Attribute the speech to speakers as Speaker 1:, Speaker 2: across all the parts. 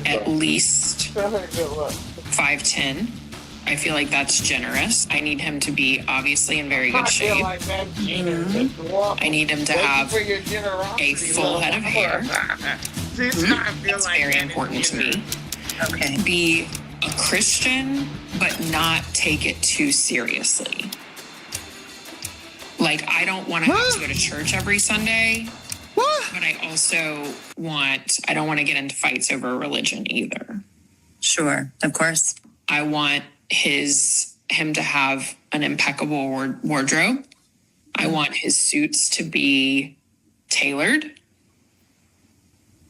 Speaker 1: at least 5'10". I feel like that's generous. I need him to be obviously in very good shape. I need him to have a full head of hair. That's very important to me.
Speaker 2: Okay.
Speaker 1: Be a Christian, but not take it too seriously. Like, I don't want to have to go to church every Sunday. But I also I don't want to get into fights over religion either.
Speaker 2: Sure, of course.
Speaker 1: I want him to have an impeccable wardrobe. I want his suits to be tailored.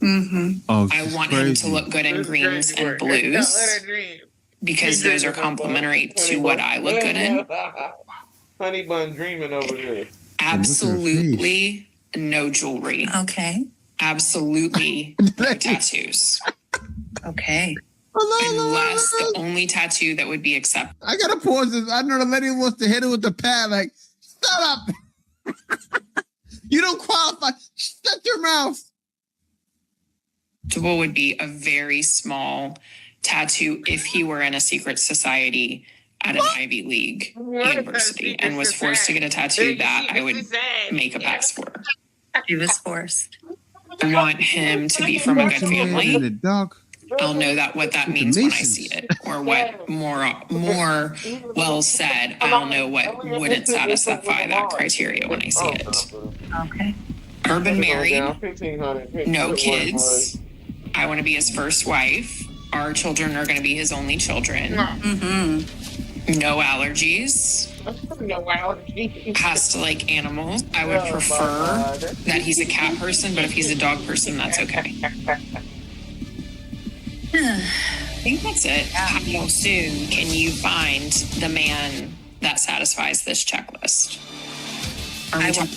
Speaker 2: Mm-hmm.
Speaker 3: Oh,
Speaker 1: I want him to look good in greens and blues because those are complementary to what I look good in.
Speaker 4: Honey bun dreaming over there.
Speaker 1: Absolutely no jewelry.
Speaker 2: Okay.
Speaker 1: Absolutely no tattoos.
Speaker 2: Okay.
Speaker 1: Unless the only tattoo that would be acceptable.
Speaker 3: I gotta pause this. I know the lady wants to hit it with the pad. Like, shut up. You don't qualify. Shut your mouth.
Speaker 1: Would be a very small tattoo if he were in a secret society at an Ivy League university and was forced to get a tattoo that I would make a pass for.
Speaker 2: He was forced.
Speaker 1: I want him to be from a good family. I'll know what that means when I see it, or what more well said. I'll know what wouldn't satisfy that criteria when I see it.
Speaker 2: Okay.
Speaker 1: Urban married, no kids. I want to be his first wife. Our children are going to be his only children.
Speaker 2: Mm-hmm.
Speaker 1: No allergies. Has to like animals. I would prefer that he's a cat person, but if he's a dog person, that's okay. I think that's it. How soon can you find the man that satisfies this checklist? Are we talking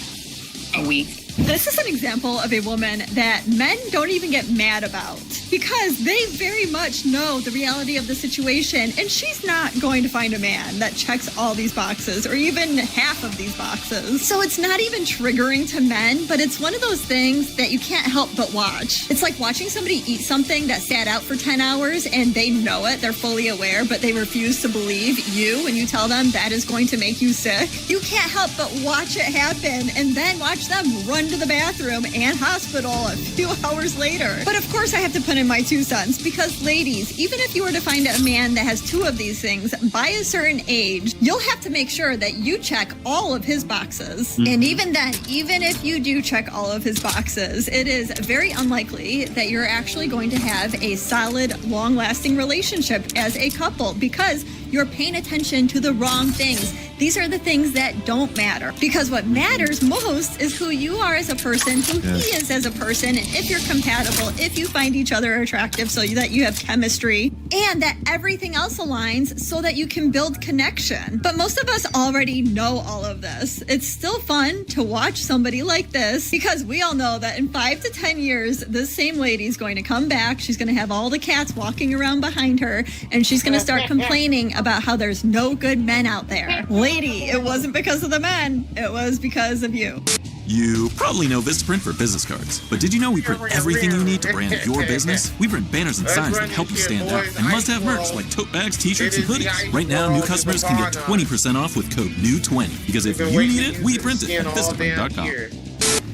Speaker 1: a week?
Speaker 5: This is an example of a woman that men don't even get mad about because they very much know the reality of the situation, and she's not going to find a man that checks all these boxes or even half of these boxes. So it's not even triggering to men, but it's one of those things that you can't help but watch. It's like watching somebody eat something that sat out for 10 hours and they know it, they're fully aware, but they refuse to believe you when you tell them that is going to make you sick. You can't help but watch it happen and then watch them run to the bathroom and hospital a few hours later. But of course I have to put in my 2 cents because ladies, even if you were to find a man that has 2 of these things by a certain age, you'll have to make sure that you check all of his boxes. And even then, even if you do check all of his boxes, it is very unlikely that you're actually going to have a solid, long-lasting relationship as a couple because you're paying attention to the wrong things. These are the things that don't matter because what matters most is who you are as a person, who he is as a person, and if you're compatible, if you find each other attractive so that you have chemistry, and that everything else aligns so that you can build connection. But most of us already know all of this. It's still fun to watch somebody like this because we all know that in 5 to 10 years, this same lady is going to come back. She's going to have all the cats walking around behind her, and she's going to start complaining about how there's no good men out there. Lady, it wasn't because of the men. It was because of you.
Speaker 6: You probably know Vistaprint for business cards, but did you know we print everything you need to brand your business? We print banners and signs that help you stand out, and must-have merch like tote bags, t-shirts, and hoodies. Right now, new customers can get 20% off with code NEW20, because if you need it, we print it at Vistaprint.com.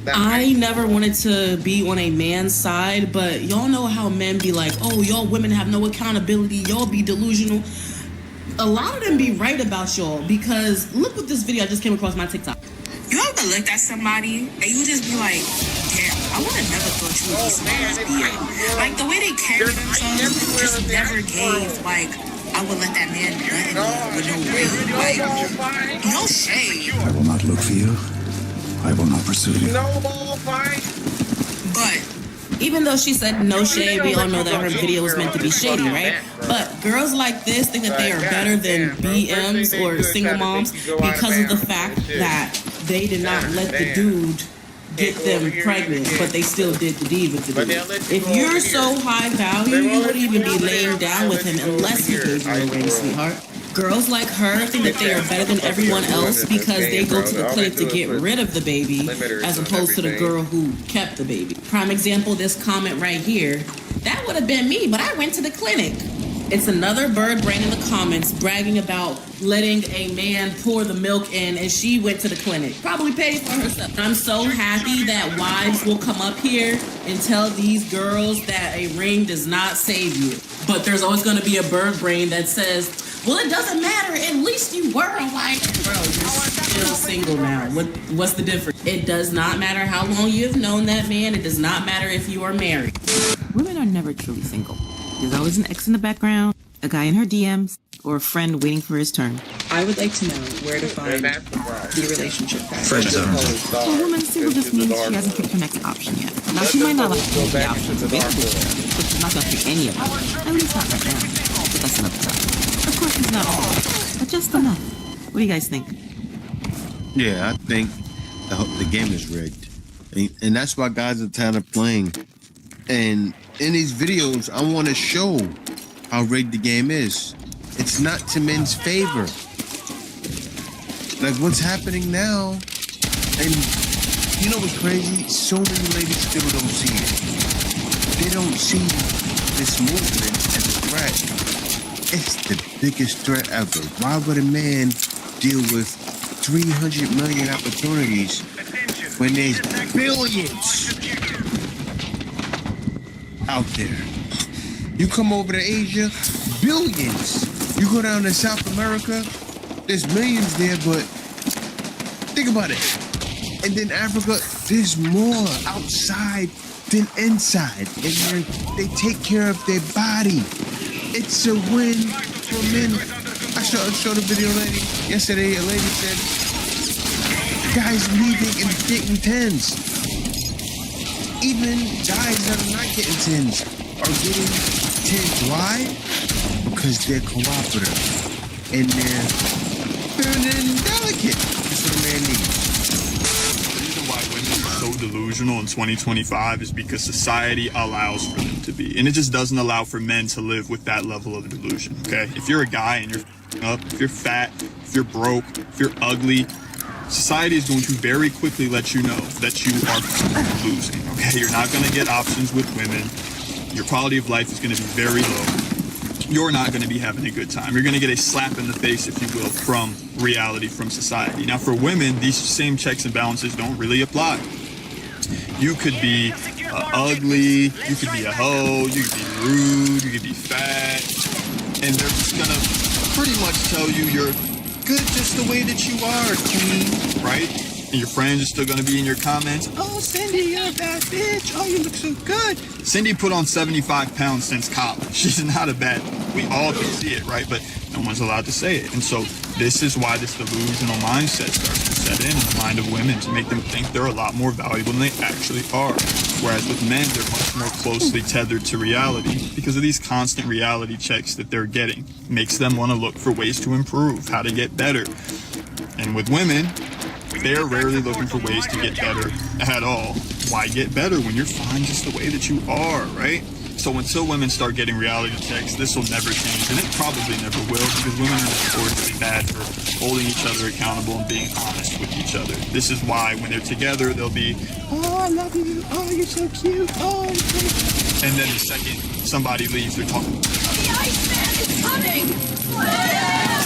Speaker 7: I never wanted to be on a man's side, but y'all know how men be like, oh, y'all women have no accountability, y'all be delusional. A lot of them be right about y'all, because look what this video I just came across my TikTok.
Speaker 8: You ever looked at somebody and you just be like, damn, I would have never thought you would be somebody's beard. Like, the way they carry themselves just never gave, like, I would let that man nut me with no ring. Like, no shade.
Speaker 9: I will not look for you. I will not pursue you.
Speaker 4: No ball fight.
Speaker 8: But
Speaker 7: even though she said no shade, we all know that her video was meant to be shady, right? But girls like this think that they are better than BMs or single moms because of the fact that they did not let the dude get them pregnant, but they still did the deed with the dude. If you're so high value, you wouldn't even be laying down with him unless he gave you a ring, sweetheart. Girls like her think that they are better than everyone else because they go to the clinic to get rid of the baby as opposed to the girl who kept the baby. Prime example, this comment right here. That would have been me, but I went to the clinic. It's another bird brain in the comments bragging about letting a man pour the milk in, and she went to the clinic. Probably paid for herself. I'm so happy that wives will come up here and tell these girls that a ring does not save you. But there's always going to be a bird brain that says, well, it doesn't matter. At least you were a wife. Bro, you're still single now. What's the difference? It does not matter how long you've known that man. It does not matter if you are married.
Speaker 10: Women are never truly single. There's always an ex in the background, a guy in her DMs, or a friend waiting for his turn.
Speaker 11: I would like to know where to find the relationship guide.
Speaker 10: A woman single just means she hasn't picked her next option yet. Now, she might not like the options available, but she's not going to pick any of them. At least not right now. But that's another time. Of course, he's not all, but just enough. What do you guys think?
Speaker 3: Yeah, I think the game is rigged. And that's why guys are tired of playing. And in these videos, I want to show how rigged the game is. It's not to men's favor. Like what's happening now, and you know what's crazy? So many ladies still don't see it. They don't see this movement as a threat. It's the biggest threat ever. Why would a man deal with 300 million opportunities when there's billions out there? You come over to Asia, billions. You go down to South America, there's millions there, but think about it. And then Africa, there's more outside than inside. And they take care of their body. It's a win for men. I showed a video yesterday. A lady said, guys leaving and getting tens. Even guys that are not getting tens are getting tens. Why? Because they're cooperative and they're feminine and delicate. That's what a man needs.
Speaker 12: The reason why women are so delusional in 2025 is because society allows for them to be. And it just doesn't allow for men to live with that level of delusion, okay? If you're a guy and you're up, if you're fat, if you're broke, if you're ugly, society is going to very quickly let you know that you are losing, okay? You're not going to get options with women. Your quality of life is going to be very low. You're not going to be having a good time. You're going to get a slap in the face, if you will, from reality, from society. Now, for women, these same checks and balances don't really apply. You could be ugly, you could be a hoe, you could be rude, you could be fat, and they're just going to pretty much tell you you're good just the way that you are, queen, right? And your friends are still going to be in your comments. Oh, Cindy, you're a bad bitch. Oh, you look so good. Cindy put on 75 pounds since college. She's not a bad, we all can see it, right? But no one's allowed to say it. And so this is why this delusional mindset starts to set in the mind of women to make them think they're a lot more valuable than they actually are. Whereas with men, they're much more closely tethered to reality because of these constant reality checks that they're getting. Makes them want to look for ways to improve, how to get better. And with women, they're rarely looking for ways to get better at all. Why get better when you're fine just the way that you are, right? So until women start getting reality checks, this will never change, and it probably never will, because women are notoriously bad for holding each other accountable and being honest with each other. This is why when they're together, they'll be, oh, I love you, oh, you're so cute, oh, you're so... And then the second somebody leaves, they're talking.
Speaker 13: The Iceman is coming!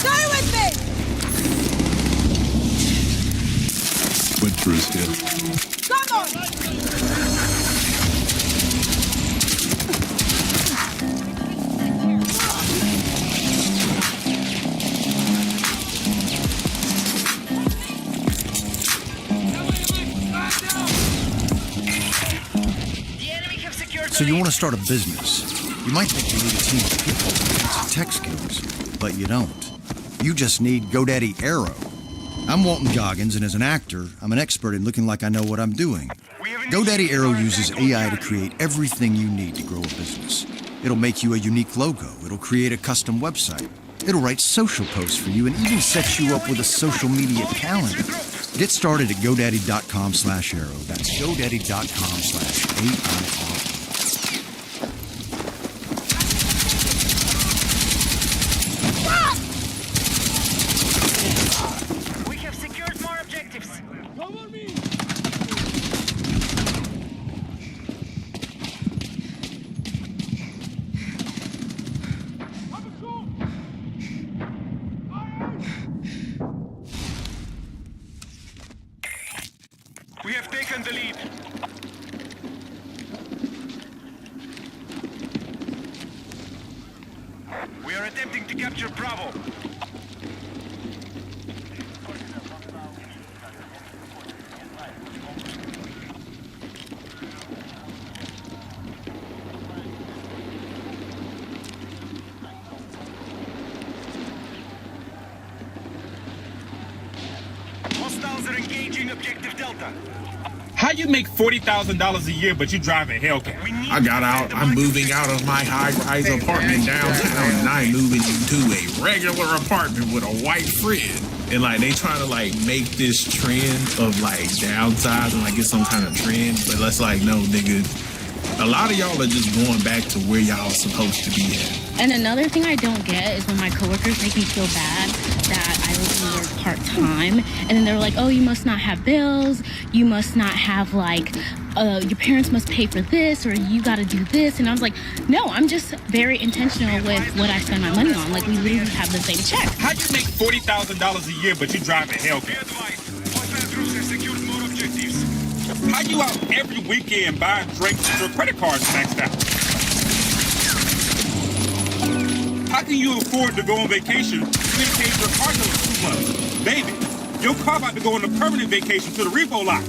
Speaker 13: Stay with me!
Speaker 9: Winter is here.
Speaker 13: Come on!
Speaker 14: So you want to start a business. You might think you need a team of people and some tech skills, but you don't. You just need GoDaddy Arrow. I'm Walton Goggins, and as an actor, I'm an expert in looking like I know what I'm doing. GoDaddy Arrow uses AI to create everything you need to grow a business. It'll make you a unique logo. It'll create a custom website. It'll write social posts for you and even set you up with a social media calendar. Get started at GoDaddy.com/Arrow. That's GoDaddy.com/AIRO.
Speaker 15: taken the lead. We are attempting to capture Bravo. Hostiles are engaging objective Delta.
Speaker 16: How you make $40,000 a year, but you drive a Hellcat?
Speaker 17: I got out. I'm moving out of my high-rise apartment downtown, and I'm moving into a regular apartment with a white fridge. And like they trying to like make this trend of like downsizing, like it's some kind of trend. But let's like no, nigga. A lot of y'all are just going back to where y'all supposed to be at.
Speaker 18: And another thing I don't get is when my coworkers make me feel bad that I only work part-time, and then they're like, oh, you must not have bills, you must not have like, your parents must pay for this, or you gotta do this. And I was like, no, I'm just very intentional with what I spend my money on. Like, we literally have the same check.
Speaker 16: How you make $40,000 a year, but you drive a Hellcat? How you out every weekend buying drinks with your credit cards maxed out? How can you afford to go on vacation when you paid your car note in 2 months? Baby, your car about to go on a permanent vacation to the repo lot.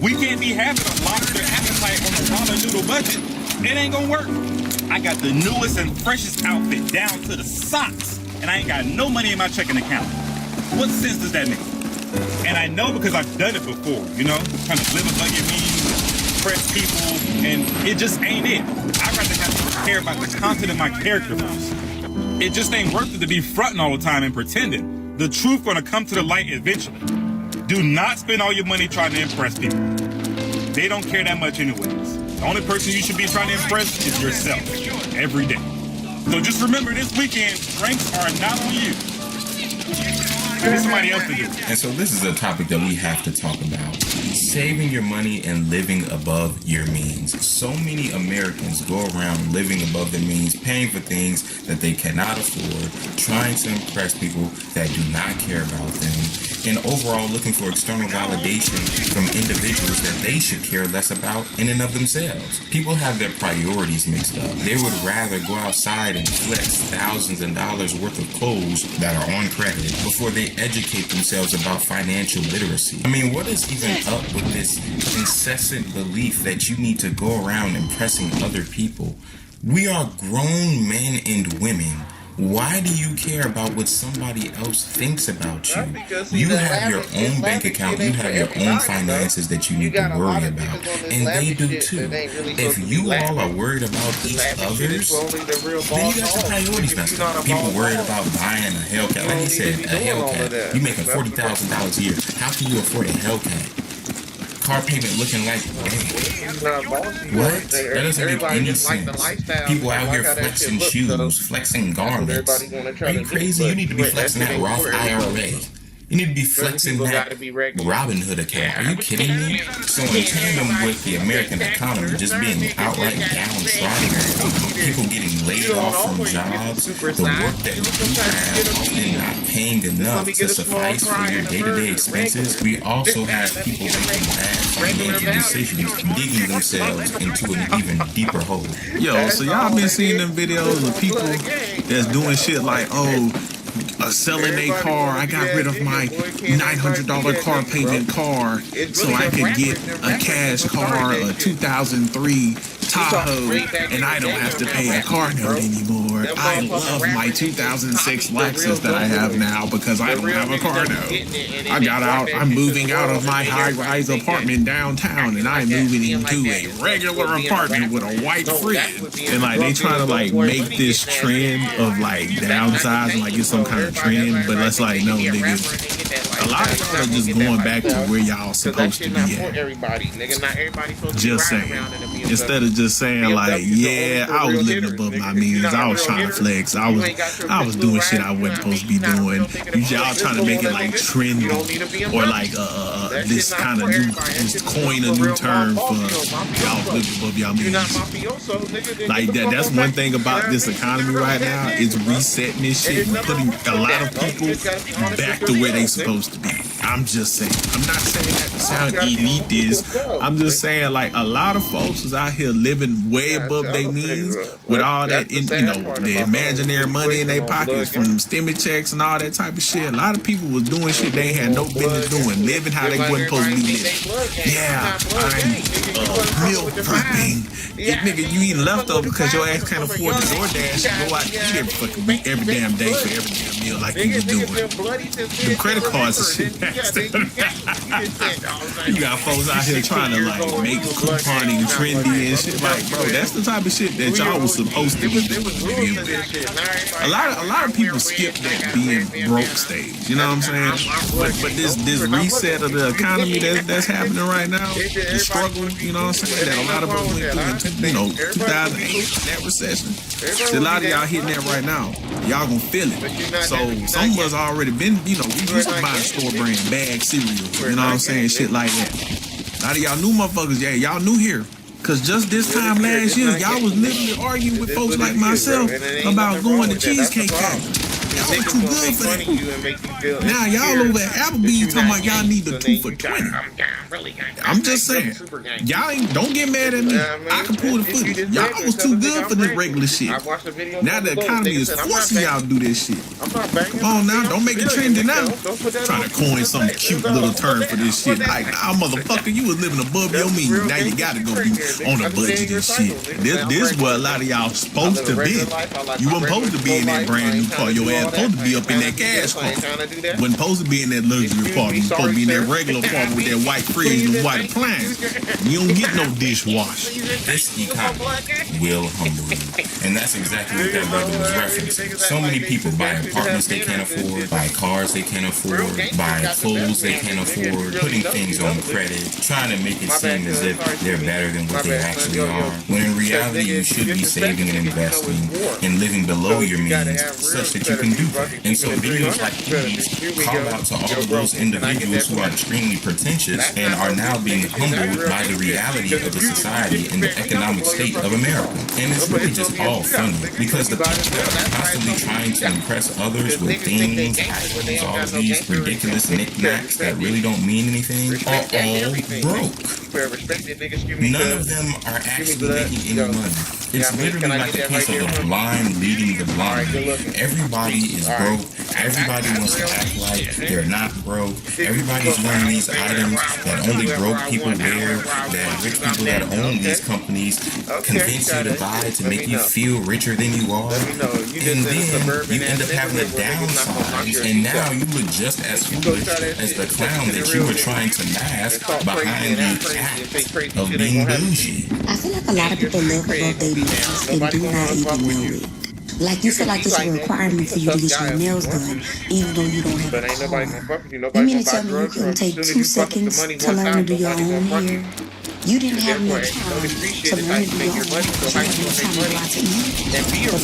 Speaker 16: We can't be having a lobster appetite on a ramen noodle budget. It ain't gonna work. I got the newest and freshest outfit down to the socks, and I ain't got no money in my checking account. What sense does that make? And I know because I've done it before, you know? Trying to live above your means, impress people, and it just ain't it. I'd rather have to care about the content of my character first. It just ain't worth it to be fronting all the time and pretending. The truth gonna come to the light eventually. Do not spend all your money trying to impress people. They don't care that much anyways. The only person you should be trying to impress is yourself, every day. So just remember this weekend, drinks are not on you. Give somebody else to do.
Speaker 19: And so this is a topic that we have to talk about. Saving your money and living above your means. So many Americans go around living above their means, paying for things that they cannot afford, trying to impress people that do not care about them, and overall looking for external validation from individuals that they should care less about in and of themselves. People have their priorities mixed up. They would rather go outside and flex thousands of dollars worth of clothes that are on credit before they educate themselves about financial literacy. I mean, what is even up with this incessant belief that you need to go around impressing other people? We are grown men and women. Why do you care about what somebody else thinks about you? You have your own bank account, you have your own finances that you need to worry about, and they do too. If you all are worried about each other's, then you got your priorities messed up. People worried about buying a Hellcat. Like he said, a Hellcat. You making $40,000 a year. How can you afford a Hellcat? Car payment looking like what? That doesn't make any sense. People out here flexing shoes, flexing garments. Are you crazy? You need to be flexing that Roth IRA. You need to be flexing that Robin Hood account. Are you kidding me? So in tandem with the American economy just being outright downtrodden, people getting laid off from jobs, the work that we have often not paying enough to suffice for your day-to-day expenses, we also have people making bad financial decisions, digging themselves into an even deeper hole.
Speaker 17: Yo, so y'all been seeing them videos of people that's doing shit like, selling a car. I got rid of my $900 car payment car so I could get a cash car, a 2003 Tahoe, and I don't have to pay a car note anymore. I love my 2006 Lexus that I have now because I don't have a car note. I got out. I'm moving out of my high-rise apartment downtown, and I'm moving into a regular apartment with a white fridge. And like they trying to like make this trend of like downsizing, like it's some kind of trend, but that's like no, niggas. A lot of y'all are just going back to where y'all supposed to be at. Just saying. Instead of just saying like, yeah, I was living above my means. I was trying to flex. I was doing shit I wasn't supposed to be doing. Y'all trying to make it like trendy or like this kind of new, just coin a new term for y'all living above y'all means. Like that's one thing about this economy right now is resetting this shit and putting a lot of people back to where they supposed to be. I'm just saying. I'm not saying that to sound elitist. I'm just saying, like, a lot of folks is out here living way above their means with all that, the imaginary money in their pockets from stimmy checks and all that type of shit. A lot of people was doing shit they had no business doing, living how they wasn't supposed to be living. Yeah, I'm meal prepping. Nigga, you eating leftovers because your ass can't afford the DoorDash and go out and eat every damn day for every damn meal like you was doing. The credit cards and shit. You got folks out here trying to like make couponing trendy and shit. Like, bro, that's the type of shit that y'all was supposed to be doing. A lot of people skip that being broke stage. You know what I'm saying? But this reset of the economy that's happening right now, the struggle, you know what I'm saying, that a lot of us went through in 2008, that recession. A lot of y'all hitting that right now. Y'all gonna feel it. So some of us already been, we used to buy store brand bag cereal. You know what I'm saying? Shit like that. A lot of y'all new motherfuckers, y'all new here. Cause just this time last year, y'all was literally arguing with folks like myself about going to Cheesecake Factory. Y'all was too good for that. Now y'all over at Applebee's talking about y'all need the 2 for $20. I'm just saying, y'all don't get mad at me. I can pull the footage. Y'all was too good for this regular shit. Now the economy is forcing y'all to do this shit. Come on now, don't make it trendy now. Trying to coin some cute little term for this shit. Like, nah, motherfucker, you was living above your means. Now you gotta go be on a budget and shit. This what a lot of y'all supposed to be. You weren't supposed to be in that brand new car. Your ass supposed to be up in that gas car. Wasn't supposed to be in that luxury car. You supposed to be in that regular car with that white fridge and white appliance. You don't get no dishwasher.
Speaker 19: This economy will humble you. And that's exactly what that brother was referencing. So many people buy apartments they can't afford, buy cars they can't afford, buy clothes they can't afford, putting things on credit, trying to make it seem as if they're better than what they actually are. When in reality, you should be saving and investing and living below your means such that you can do that. And so videos like these call out to all of those individuals who are extremely pretentious and are now being humbled by the reality of the society and the economic state of America. And it's really just all funny because the people that are constantly trying to impress others with things, items, all of these ridiculous knickknacks that really don't mean anything are all broke. None of them are actually making any money. It's literally like the case of the blind leading the blind. Everybody is broke. Everybody wants to act like they're not broke. Everybody's wearing these items that only broke people wear, that rich people that own these companies convince you to buy to make you feel richer than you are. And then you end up having a downsize, and now you look just as foolish as the clown that you were trying to mask behind the act of being bougie.
Speaker 20: I feel like a lot of people live above their means and do not even know it. Like, you feel like it's a requirement for you to get your nails done, even though you don't have a car. You mean to tell me you couldn't take 2 seconds to learn to do your own hair? You didn't have no time to learn to do your own hair. You had no time to go out to eat. The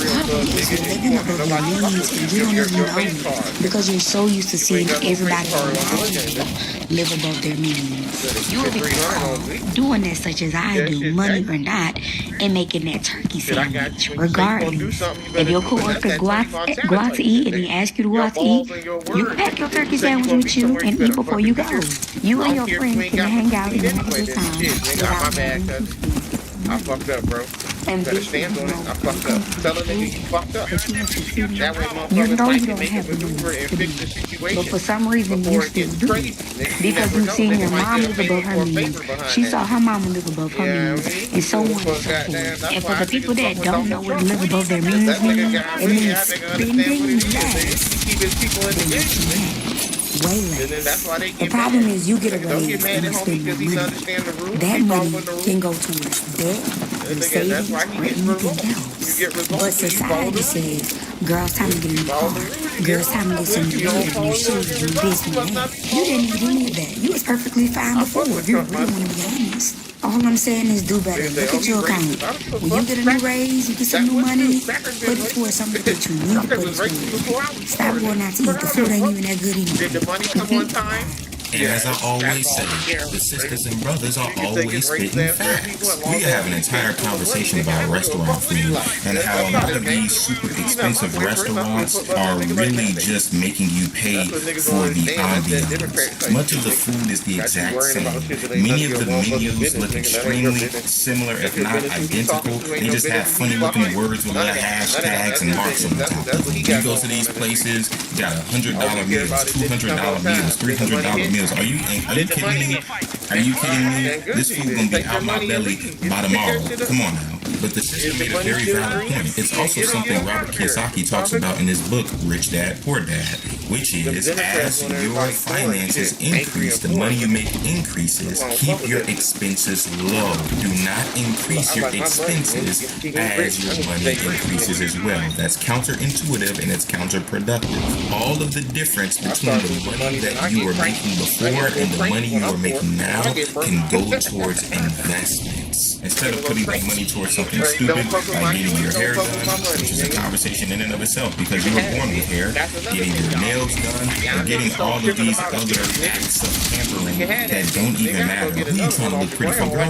Speaker 20: problem is you're living above your means and you don't even know it because you're so used to seeing everybody around you live above their means. You will be proud doing that, such as I do, money or not, and making that turkey sandwich, regardless. If your coworkers go out to eat and they ask you to go out to eat, you pack your turkey sandwich with you and eat before you go. You and your friends can hang out and have a good time.
Speaker 4: I fucked up, bro.
Speaker 20: And
Speaker 4: better stand on it. I fucked up. Tell a nigga you fucked up. That way,
Speaker 20: you know you
Speaker 4: motherfuckers
Speaker 20: don't
Speaker 4: make
Speaker 20: have
Speaker 4: a
Speaker 20: the
Speaker 4: maneuver and fix the situation.
Speaker 20: but for some reason you still do it. Because you seen your mom live above her means. She saw her mama live above her means. And so on and so forth. And for the people that don't know what live above their means means, it means spending less. Way less. The problem is you get a raise and you spend more money. That money can go towards debt, savings, or anything else. But society says, girls, time to get in the car. Girls, time to get some new hair, new shoes, new this, new that. You didn't even need that. You was perfectly fine before, if you really want to be honest. All I'm saying is do better. Look at your account. When you get a new raise, you get some new money, put it towards something that you need to put it towards. Stop going out to eat. The food ain't even that good anymore.
Speaker 4: Did the money come on time?
Speaker 19: And as I always say, the sisters and brothers are always spitting facts. We have an entire conversation about restaurant food and how a lot of these super expensive restaurants are really just making you pay for the ambiance. Much of the food is the exact same. Many of the menus look extremely similar, if not identical. They just have funny looking words with little hashtags and marks on the top of them. You go to these places, you got $100 meals, $200 meals, $300 meals. Are you kidding me? Are you kidding me? This food gonna be out my belly by tomorrow. Come on now. But the sister made a very valid point. It's also something Robert Kiyosaki talks about in his book, Rich Dad, Poor Dad, which is as your finances increase, the money you make increases, keep your expenses low. Do not increase your expenses as your money increases as well. That's counterintuitive and it's counterproductive. All of the difference between the money that you were making before and the money you are making now can go towards investments. Instead of putting that money towards something stupid like getting your hair done, which is a conversation in and of itself because you were born with hair, getting your nails done, or getting all of these other acts of pampering that don't even matter. Who you trying to look pretty for, bro?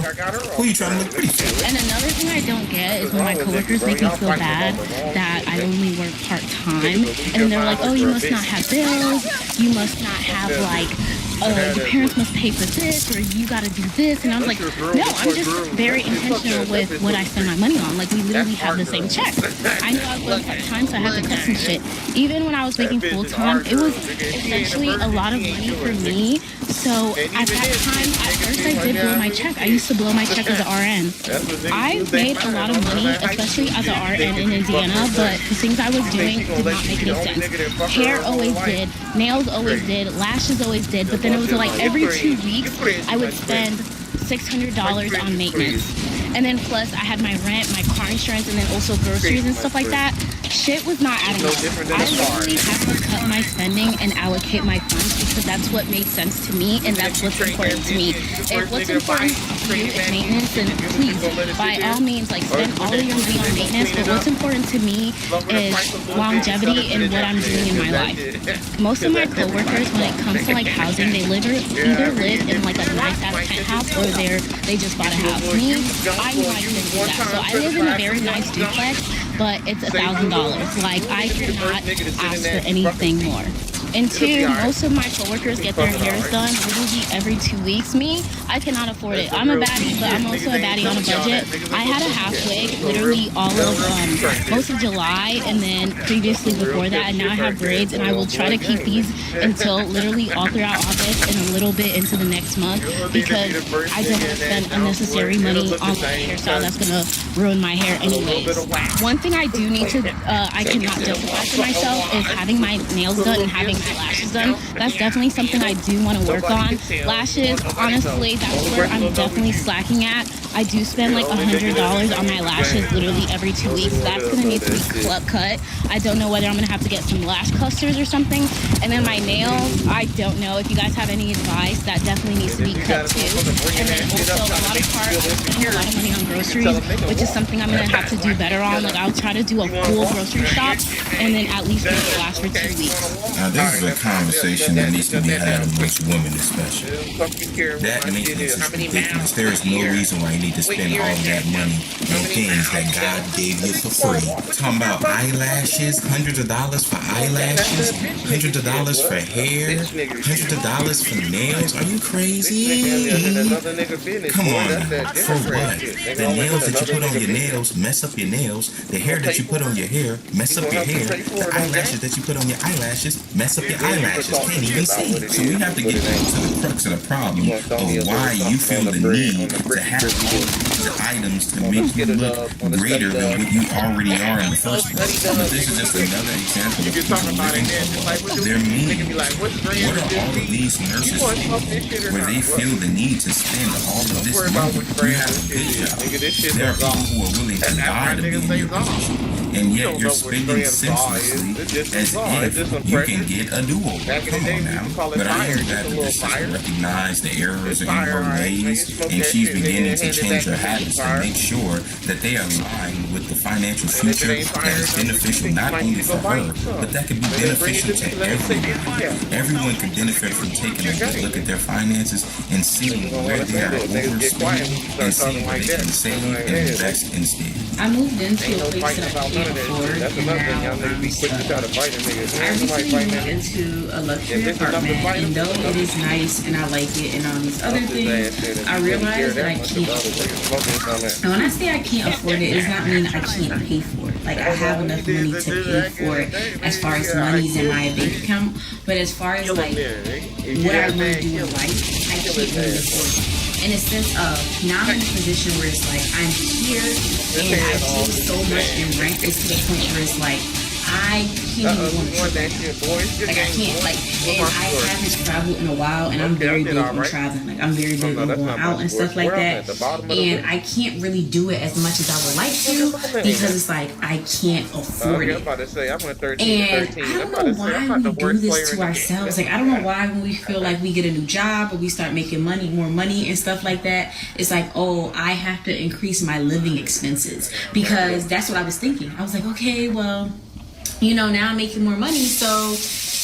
Speaker 19: Who you trying to look pretty for?
Speaker 18: And another thing I don't get is when my coworkers make me feel bad that I only work part-time, and they're like, oh, you must not have bills, you must not have like your parents must pay for this, or you gotta do this, and I was like, no, I'm just very intentional with what I spend my money on. Like, we literally have the same check. I knew I was going part-time, so I had to cut some shit. Even when I was making full-time, it was essentially a lot of money for me. So at that time, at first I did blow my check. I used to blow my check as an RN. I made a lot of money, especially as an RN in Indiana, but the things I was doing did not make any sense. Hair always did, nails always did, lashes always did, but then it was like every 2 weeks I would spend $600 on maintenance. And then plus I had my rent, my car insurance, and then also groceries and stuff like that. Shit was not adding up. I literally had to cut my spending and allocate my funds because that's what made sense to me and that's what's important to me. If what's important to you is maintenance, then please, by all means, like spend all of your money on maintenance. But what's important to me is longevity and what I'm doing in my life. Most of my coworkers, when it comes to like housing, they either live in like a nice ass penthouse or they just bought a house. Me, I knew I couldn't do that. So I live in a very nice duplex, but it's $1,000. Like, I cannot ask for anything more. And two, most of my coworkers get their hairs done literally every 2 weeks. Me, I cannot afford it. I'm a baddie, but I'm also a baddie on a budget. I had a half wig literally all of most of July, and then previously before that, and now I have braids, and I will try to keep these until literally all throughout August and a little bit into the next month because I don't want to spend unnecessary money on my hairstyle that's gonna ruin my hair anyways. One thing I do need to, I cannot justify for myself is having my nails done and having my lashes done. That's definitely something I do want to work on. Lashes, honestly, that's where I'm definitely slacking at. I do spend like $100 on my lashes literally every 2 weeks. That's going to need to be cut. I don't know whether I'm going to have to get some lash clusters or something. And then my nails, I don't know. If you guys have any advice, that definitely needs to be cut too. And then also a lot of cars, I spend a lot of money on groceries, which is something I'm going to have to do better on. Like, I'll try to do a full grocery shop and then at least make it last for 2 weeks.
Speaker 19: Now, this is a conversation that needs to be had amongst women especially. That maintenance is ridiculous. There is no reason why you need to spend all of that money on things that God gave you for free. Talking about eyelashes, hundreds of dollars for eyelashes, hundreds of dollars for hair, hundreds of dollars for nails. Are you crazy? Come on now. For what? The nails that you put on your nails mess up your nails. The hair that you put on your hair mess up your hair. The eyelashes that you put on your eyelashes mess up your eyelashes. Can't even see. So we have to get to the crux of the problem of why you feel the need to have all these items to make you look greater than what you already are in the first place. But this is just another example of people living above their means. What are all of these nurses doing where they feel the need to spend all of this money? You have a good job. There are people who are willing to die to be in your position. and yet you're spending senselessly as if you can get a do-over. Come on now. But I am glad that this sister recognized the errors in her ways, and she's beginning to change her habits to make sure that they align with the financial future that is beneficial not only for her, but that could be beneficial to everyone. Everyone can benefit from taking a good look at their finances and seeing where they are overspending and seeing where they can save and invest instead.
Speaker 7: I moved into a place that I can't afford, and now I'm stuck. I recently moved into a luxury apartment, and though it is nice and I like it and all these other things, I realize that I can't afford it. And when I say I can't afford it, it does not mean I can't pay for it. Like, I have enough money to pay for it as far as money's in my bank account, but as far as like what I want to do in life, I can't really afford it. In a sense of, now I'm in a position where it's like, I'm here and I pay so much in rent, it's to the point where it's like, I can't even go on a trip. Like, I can't, like, and I haven't traveled in a while, and I'm very big on traveling. Like, I'm very big on going out and stuff like that. And I can't really do it as much as I would like to, because it's like, I can't afford it. And I don't know why we do this to ourselves. Like, I don't know why when we feel like we get a new job or we start making money, more money and stuff like that, it's like, oh, I have to increase my living expenses. Because that's what I was thinking. I was like, okay, well, you know, now I'm making more money, so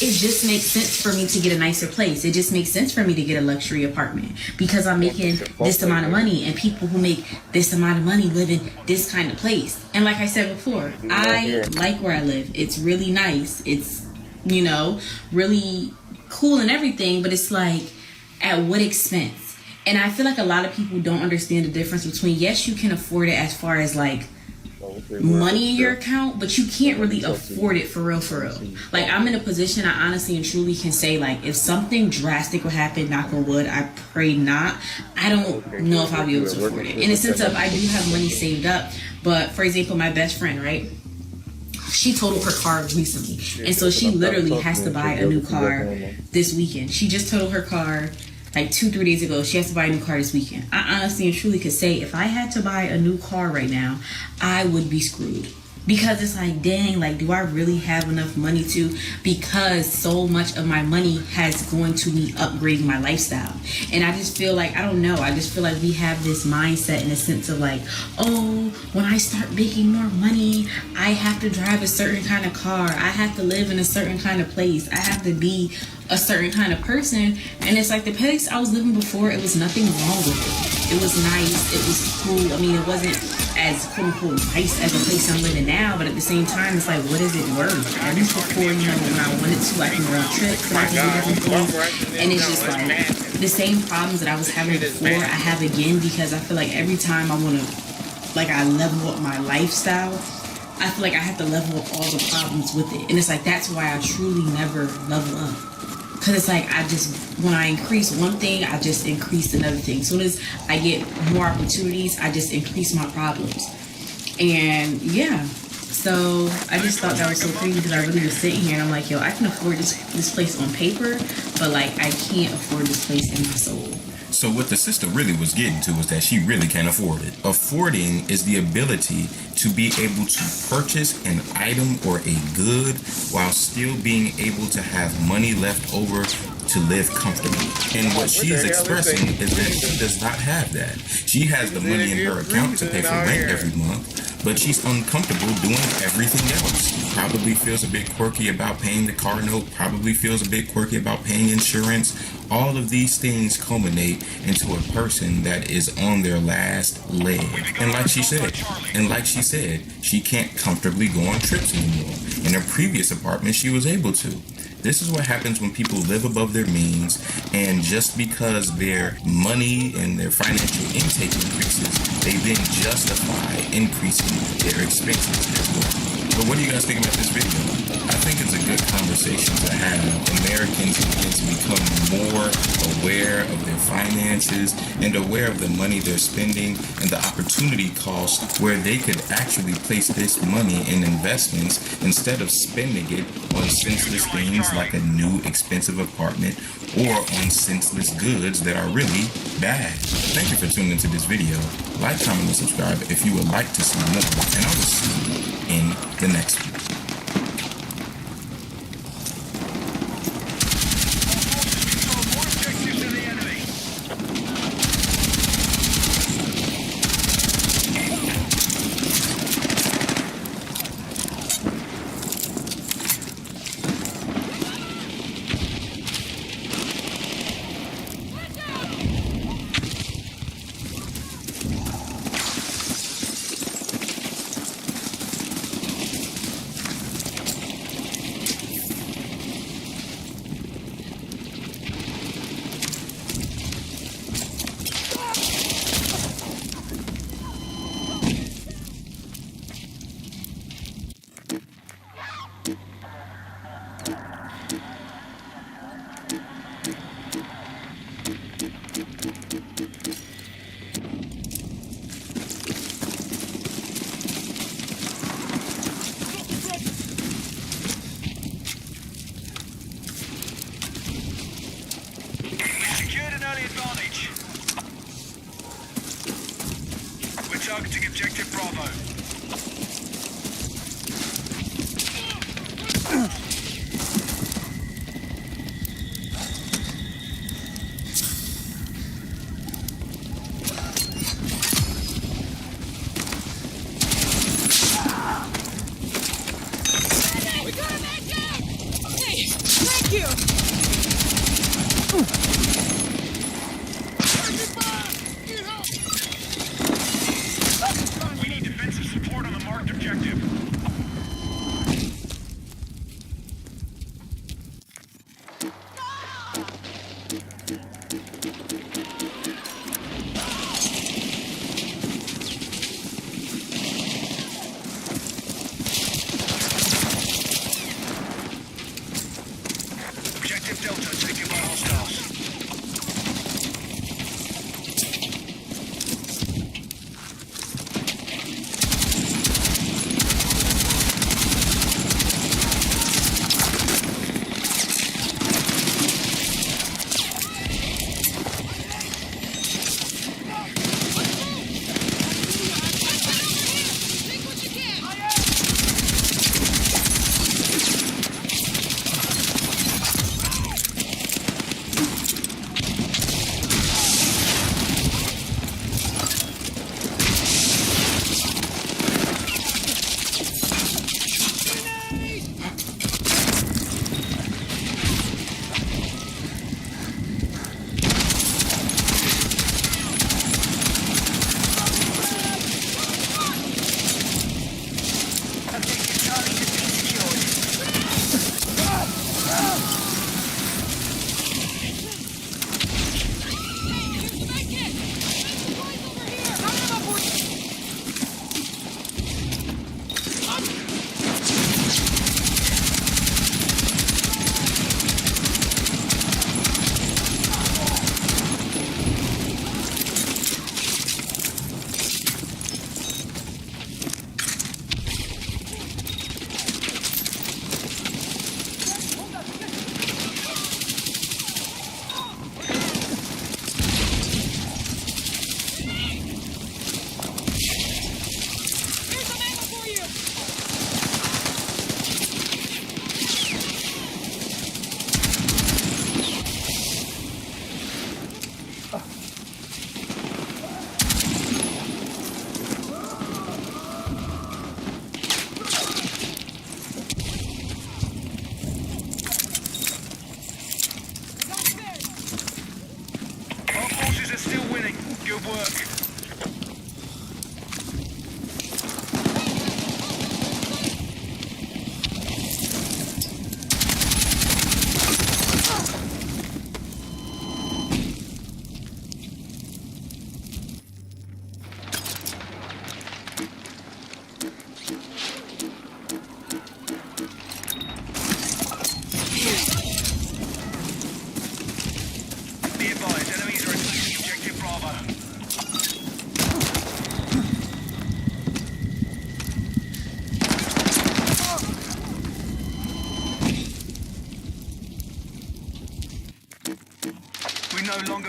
Speaker 7: it just makes sense for me to get a nicer place. It just makes sense for me to get a luxury apartment because I'm making this amount of money, and people who make this amount of money live in this kind of place. And like I said before, I like where I live. It's really nice. It's, you know, really cool and everything, but it's like, at what expense? And I feel like a lot of people don't understand the difference between, yes, you can afford it as far as like money in your account, but you can't really afford it for real. Like, I'm in a position I honestly and truly can say, like, if something drastic would happen, knock on wood, I pray not, I don't know if I'll be able to afford it. In a sense of, I do have money saved up, but for example, my best friend, right, she totaled her car recently, and so she literally has to buy a new car this weekend. She just totaled her car like 2-3 days ago. She has to buy a new car this weekend. I honestly and truly could say, if I had to buy a new car right now, I would be screwed. Because it's like, dang, like, do I really have enough money to? Because so much of my money has gone to me upgrading my lifestyle. And I just feel like, I don't know, I just feel like we have this mindset in a sense of like, oh, when I start making more money, I have to drive a certain kind of car. I have to live in a certain kind of place. I have to be a certain kind of person. And it's like, the place I was living before, it was nothing wrong with it. It was nice. It was cool. I mean, it wasn't as quote unquote nice as the place I'm living now, but at the same time, it's like, what is it worth? At least before, you know, when I wanted to, I can go on trips and I can do different things. And it's just like the same problems that I was having before, I have again, because I feel like every time I want to, like, I level up my lifestyle, I feel like I have to level up all the problems with it. And it's like, that's why I truly never level up. Because it's like, when I increase one thing, I just increase another thing. As soon as I get more opportunities, I just increase my problems. And yeah, so I just thought that was so crazy, because I really was sitting here and I'm like, yo, I can afford this place on paper, but like, I can't afford this place in my soul.
Speaker 19: So what the sister really was getting to was that she really can't afford it. Affording is the ability to be able to purchase an item or a good while still being able to have money left over to live comfortably. And what she is expressing is that she does not have that. She has the money in her account to pay for rent every month, but she's uncomfortable doing everything else. Probably feels a bit quirky about paying the car note, probably feels a bit quirky about paying insurance. All of these things culminate into a person that is on their last leg. And like she said, she can't comfortably go on trips anymore. In her previous apartment, she was able to. This is what happens when people live above their means, and just because their money and their financial intake increases, they then justify increasing their expenses as well. But what do you guys think about this video? I think it's a good conversation to have. Americans begin to become more aware of their finances and aware of the money they're spending and the opportunity cost where they could actually place this money in investments instead of spending it on senseless things looks like a new expensive apartment or on senseless goods that are really bad. Thank you for tuning into this video. Like, comment, and subscribe if you would like to see more, and I will see you in the next one.
Speaker 15: Targeting objective Bravo.
Speaker 13: Hey, thank you.
Speaker 15: We need defensive support on the marked objective. Objective Delta taken by hostiles.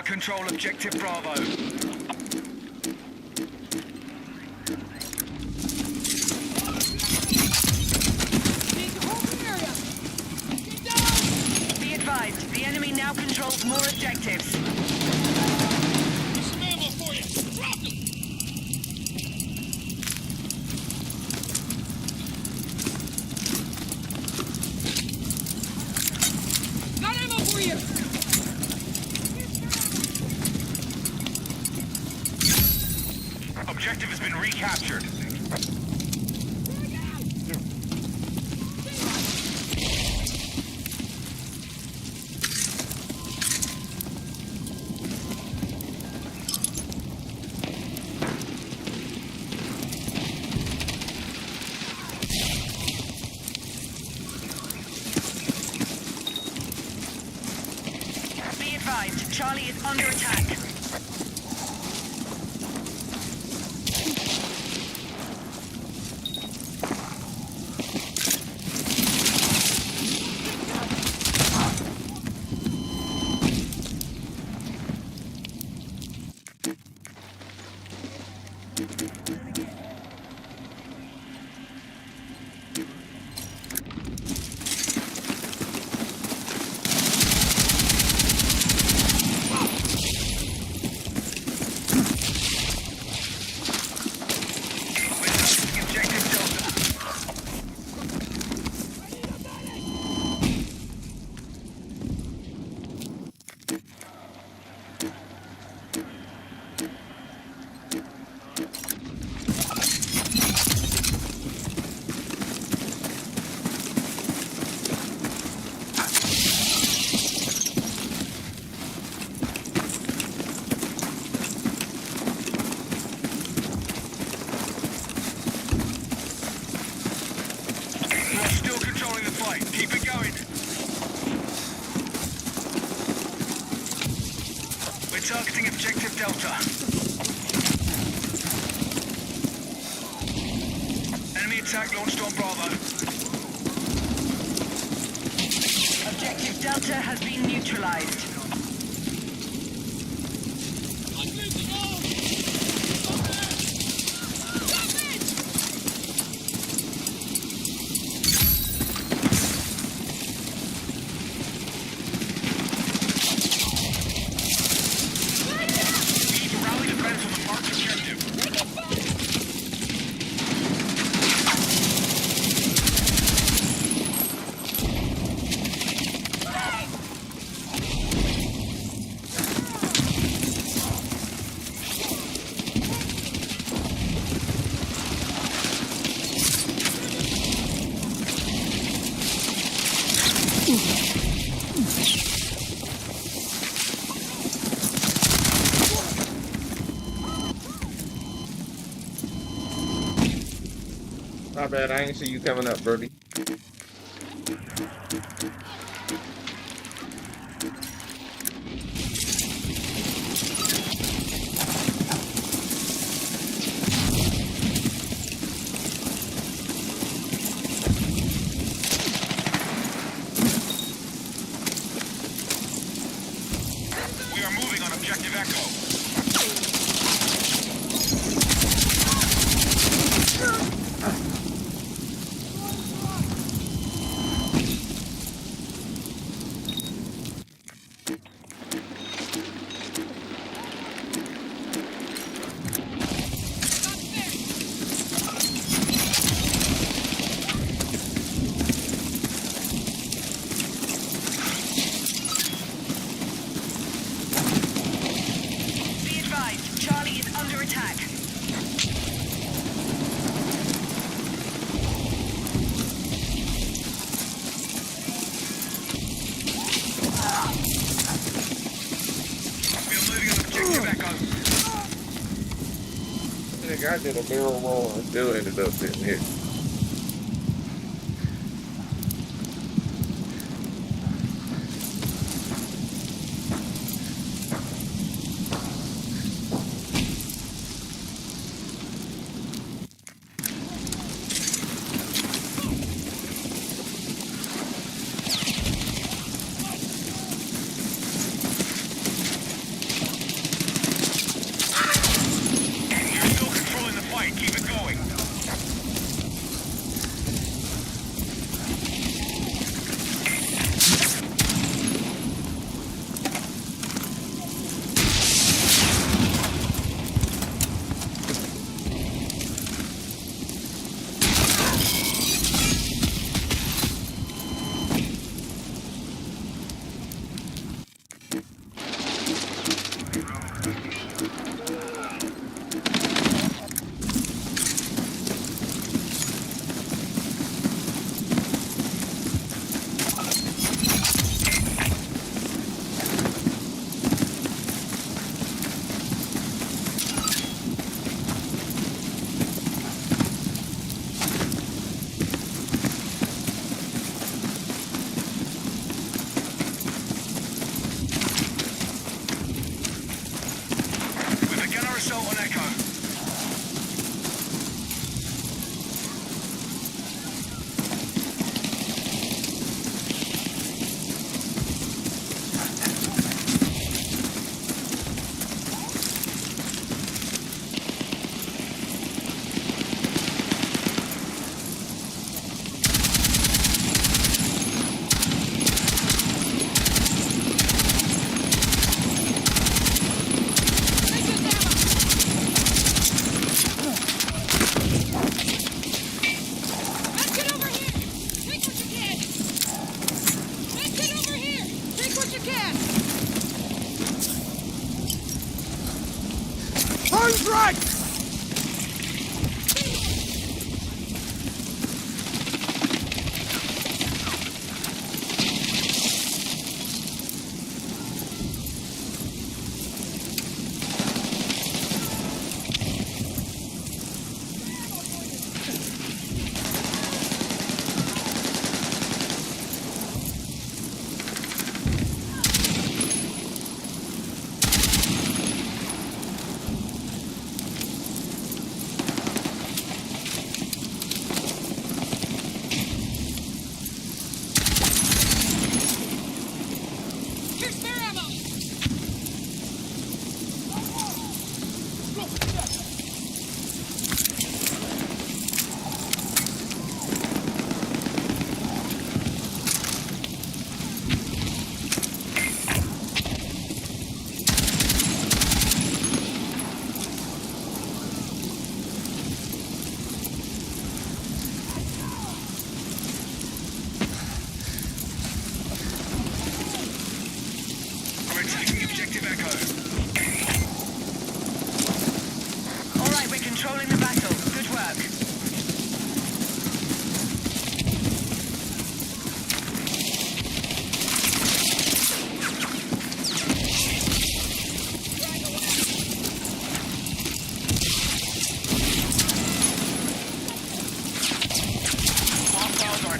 Speaker 15: control objective Bravo. Be advised, the enemy now controls more objectives.
Speaker 13: Some ammo for you. Drop them. Got ammo for you.
Speaker 15: Objective has been recaptured.
Speaker 8: Be advised, Charlie is under attack.
Speaker 15: Keep it going. We're targeting objective Delta. Enemy attack launched on Bravo.
Speaker 8: Objective Delta has been neutralized.
Speaker 4: My bad, I ain't see you coming up, Birdie.
Speaker 15: We are moving on objective Echo.
Speaker 8: Be advised, Charlie is under attack.
Speaker 15: We are moving on objective Echo.
Speaker 4: The guy did a barrel roll and still ended up sitting here.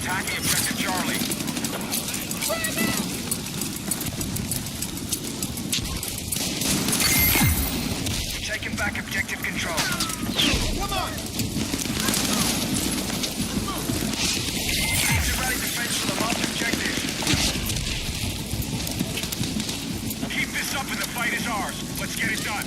Speaker 15: attacking objective Charlie. Taking back objective control. Come on! It's a rally defense for the last objective. Keep this up and the fight is ours. Let's get it done.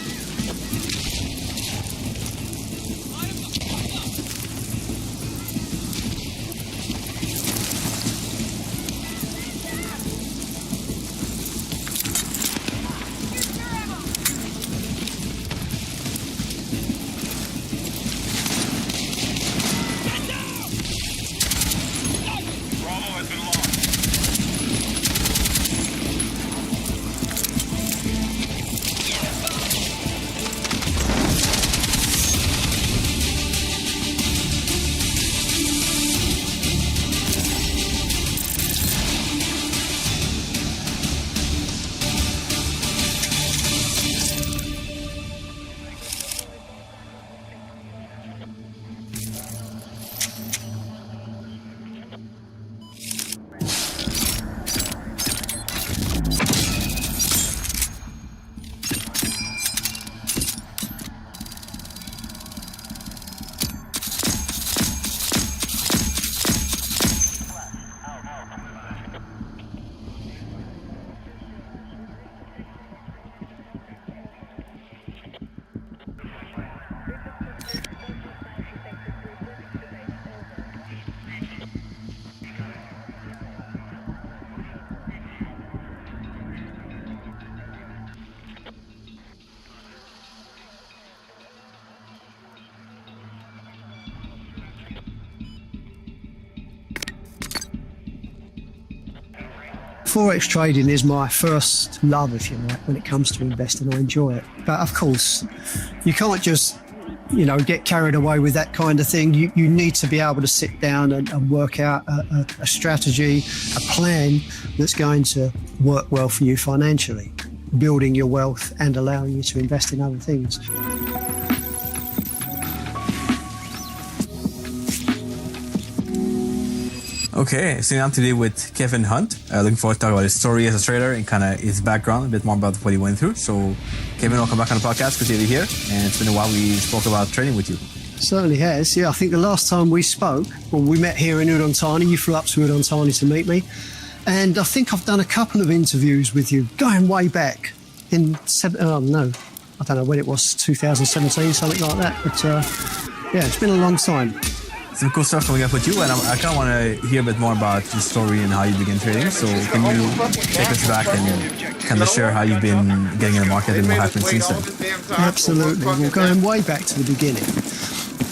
Speaker 21: Forex trading is my first love, if you like, when it comes to investing. I enjoy it. But of course, you can't just, get carried away with that kind of thing. You need to be able to sit down and work out a strategy, a plan that's going to work well for you financially, building your wealth and allowing you to invest in other things.
Speaker 22: Okay, sitting down today with Kevin Hunt. Looking forward to talk about his story as a trader and kind of his background, a bit more about what he went through. So, Kevin, welcome back on the podcast. Good to have you here. And it's been a while we spoke about trading with you.
Speaker 21: Certainly has. Yeah, I think the last time we spoke, we met here in Udon Thani. You flew up to Udon Thani to meet me. And I think I've done a couple of interviews with you, going way back in, I don't know when it was, 2017, something like that. But yeah, it's been a long time.
Speaker 22: Some cool stuff coming up with you, and I kind of want to hear a bit more about your story and how you began trading. So can you take us back and kind of share how you've been getting in the market and what happened since then?
Speaker 21: Absolutely. Well, going way back to the beginning,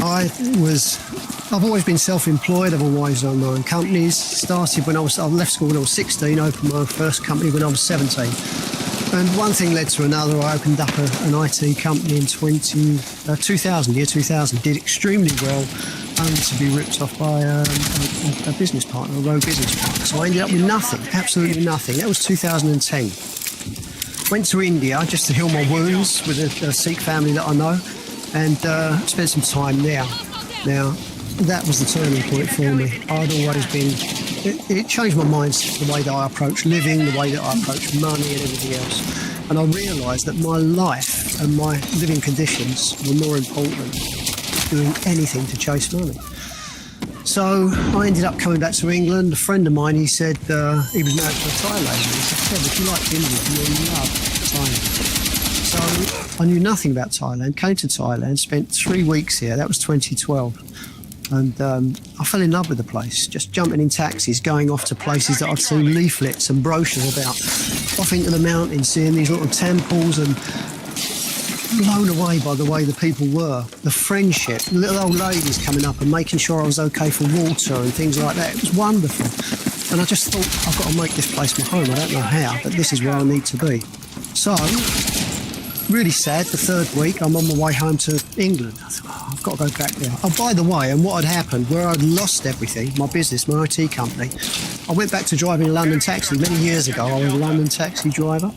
Speaker 21: I've always been self-employed. I've always owned my own companies. Started when I left school when I was 16, opened my first company when I was 17. And one thing led to another. I opened up an IT company in 2000, did extremely well, only to be ripped off by a business partner, a rogue business partner. So I ended up with nothing, absolutely nothing. That was 2010. Went to India just to heal my wounds with a Sikh family that I know, and spent some time there. Now, that was the turning point for me. I'd always been... It changed my mindset, the way that I approach living, the way that I approach money and everything else. And I realised that my life and my living conditions were more important than doing anything to chase money. So I ended up coming back to England. A friend of mine, he said he was married to a Thai lady. He said, Kev, if you like India, you love Thailand. So I knew nothing about Thailand, came to Thailand, spent 3 weeks here. That was 2012. And I fell in love with the place, just jumping in taxis, going off to places that I'd seen leaflets and brochures about, off into the mountains, seeing these little temples, and blown away by the way the people were, the friendship, little old ladies coming up and making sure I was okay for water and things like that. It was wonderful. And I just thought, I've got to make this place my home. I don't know how, but this is where I need to be. So, really sad, the third week, I'm on my way home to England. I thought, I've got to go back there. Oh, by the way, and what had happened, where I'd lost everything, my business, my IT company, I went back to driving a London taxi. Many years ago, I was a London taxi driver.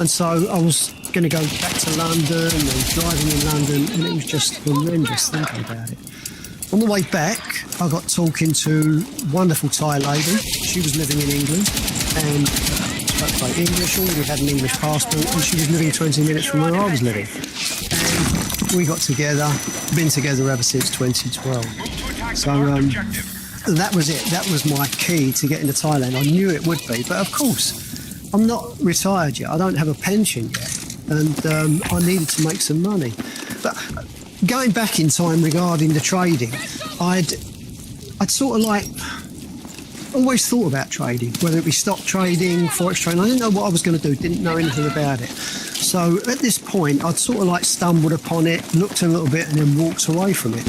Speaker 21: And so I was going to go back to London and driving in London, and it was just horrendous thinking about it. On the way back, I got talking to a wonderful Thai lady. She was living in England and spoke great English, already had an English passport, and she was living 20 minutes from where I was living. And we got together, been together ever since 2012. So that was it. That was my key to getting to Thailand. I knew it would be, but of course, I'm not retired yet. I don't have a pension yet, and I needed to make some money. But going back in time regarding the trading, I'd sort of like always thought about trading, whether it be stock trading, forex trading. I didn't know what I was going to do, didn't know anything about it. So at this point, I'd sort of like stumbled upon it, looked a little bit, and then walked away from it.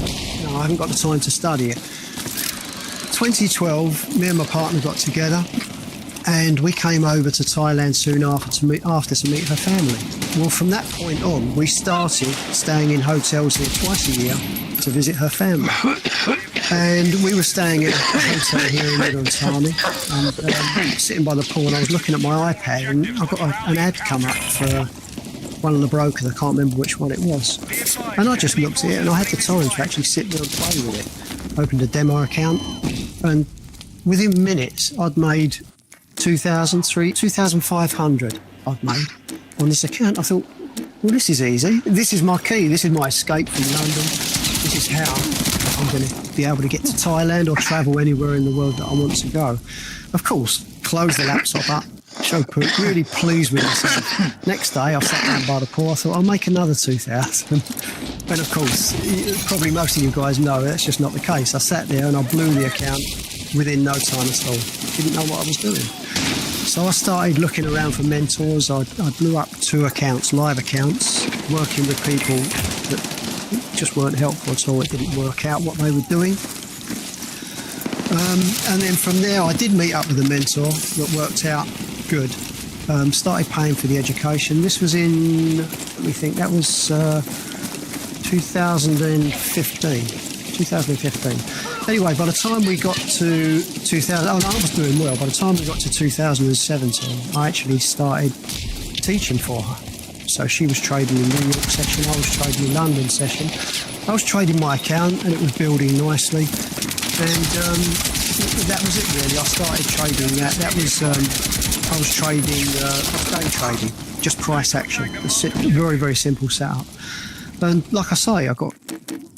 Speaker 21: I haven't got the time to study it. 2012, me and my partner got together, and we came over to Thailand soon after to meet her family. Well, from that point on, we started staying in hotels here twice a year to visit her family. And we were staying at a hotel here in Middeltani, and sitting by the pool, and I was looking at my iPad, and I got an ad come up for one of the brokers. I can't remember which one it was. And I just looked at it, and I had the time to actually sit there and play with it. Opened a demo account, and within minutes, I'd made 2,500 I'd made on this account. I thought, well, this is easy. This is my key. This is my escape from London. This is how I'm going to be able to get to Thailand or travel anywhere in the world that I want to go. Of course, close the laptop up, show poop, really pleased with myself. Next day, I sat down by the pool. I thought, I'll make another 2,000. And of course, probably most of you guys know that's just not the case. I sat there and I blew the account within no time at all. Didn't know what I was doing. So I started looking around for mentors. I blew up 2 accounts, live accounts, working with people that just weren't helpful at all. It didn't work out what they were doing. And then from there, I did meet up with a mentor that worked out good. Started paying for the education. This was in, let me think, that was 2015. Anyway, by the time we got to 2000, I was doing well. By the time we got to 2017, I actually started teaching for her. So she was trading in New York session, I was trading in London session. I was trading my account and it was building nicely. And that was it really. I started trading that. I was trading, day trading, just price action. Very, very simple setup. And like I say,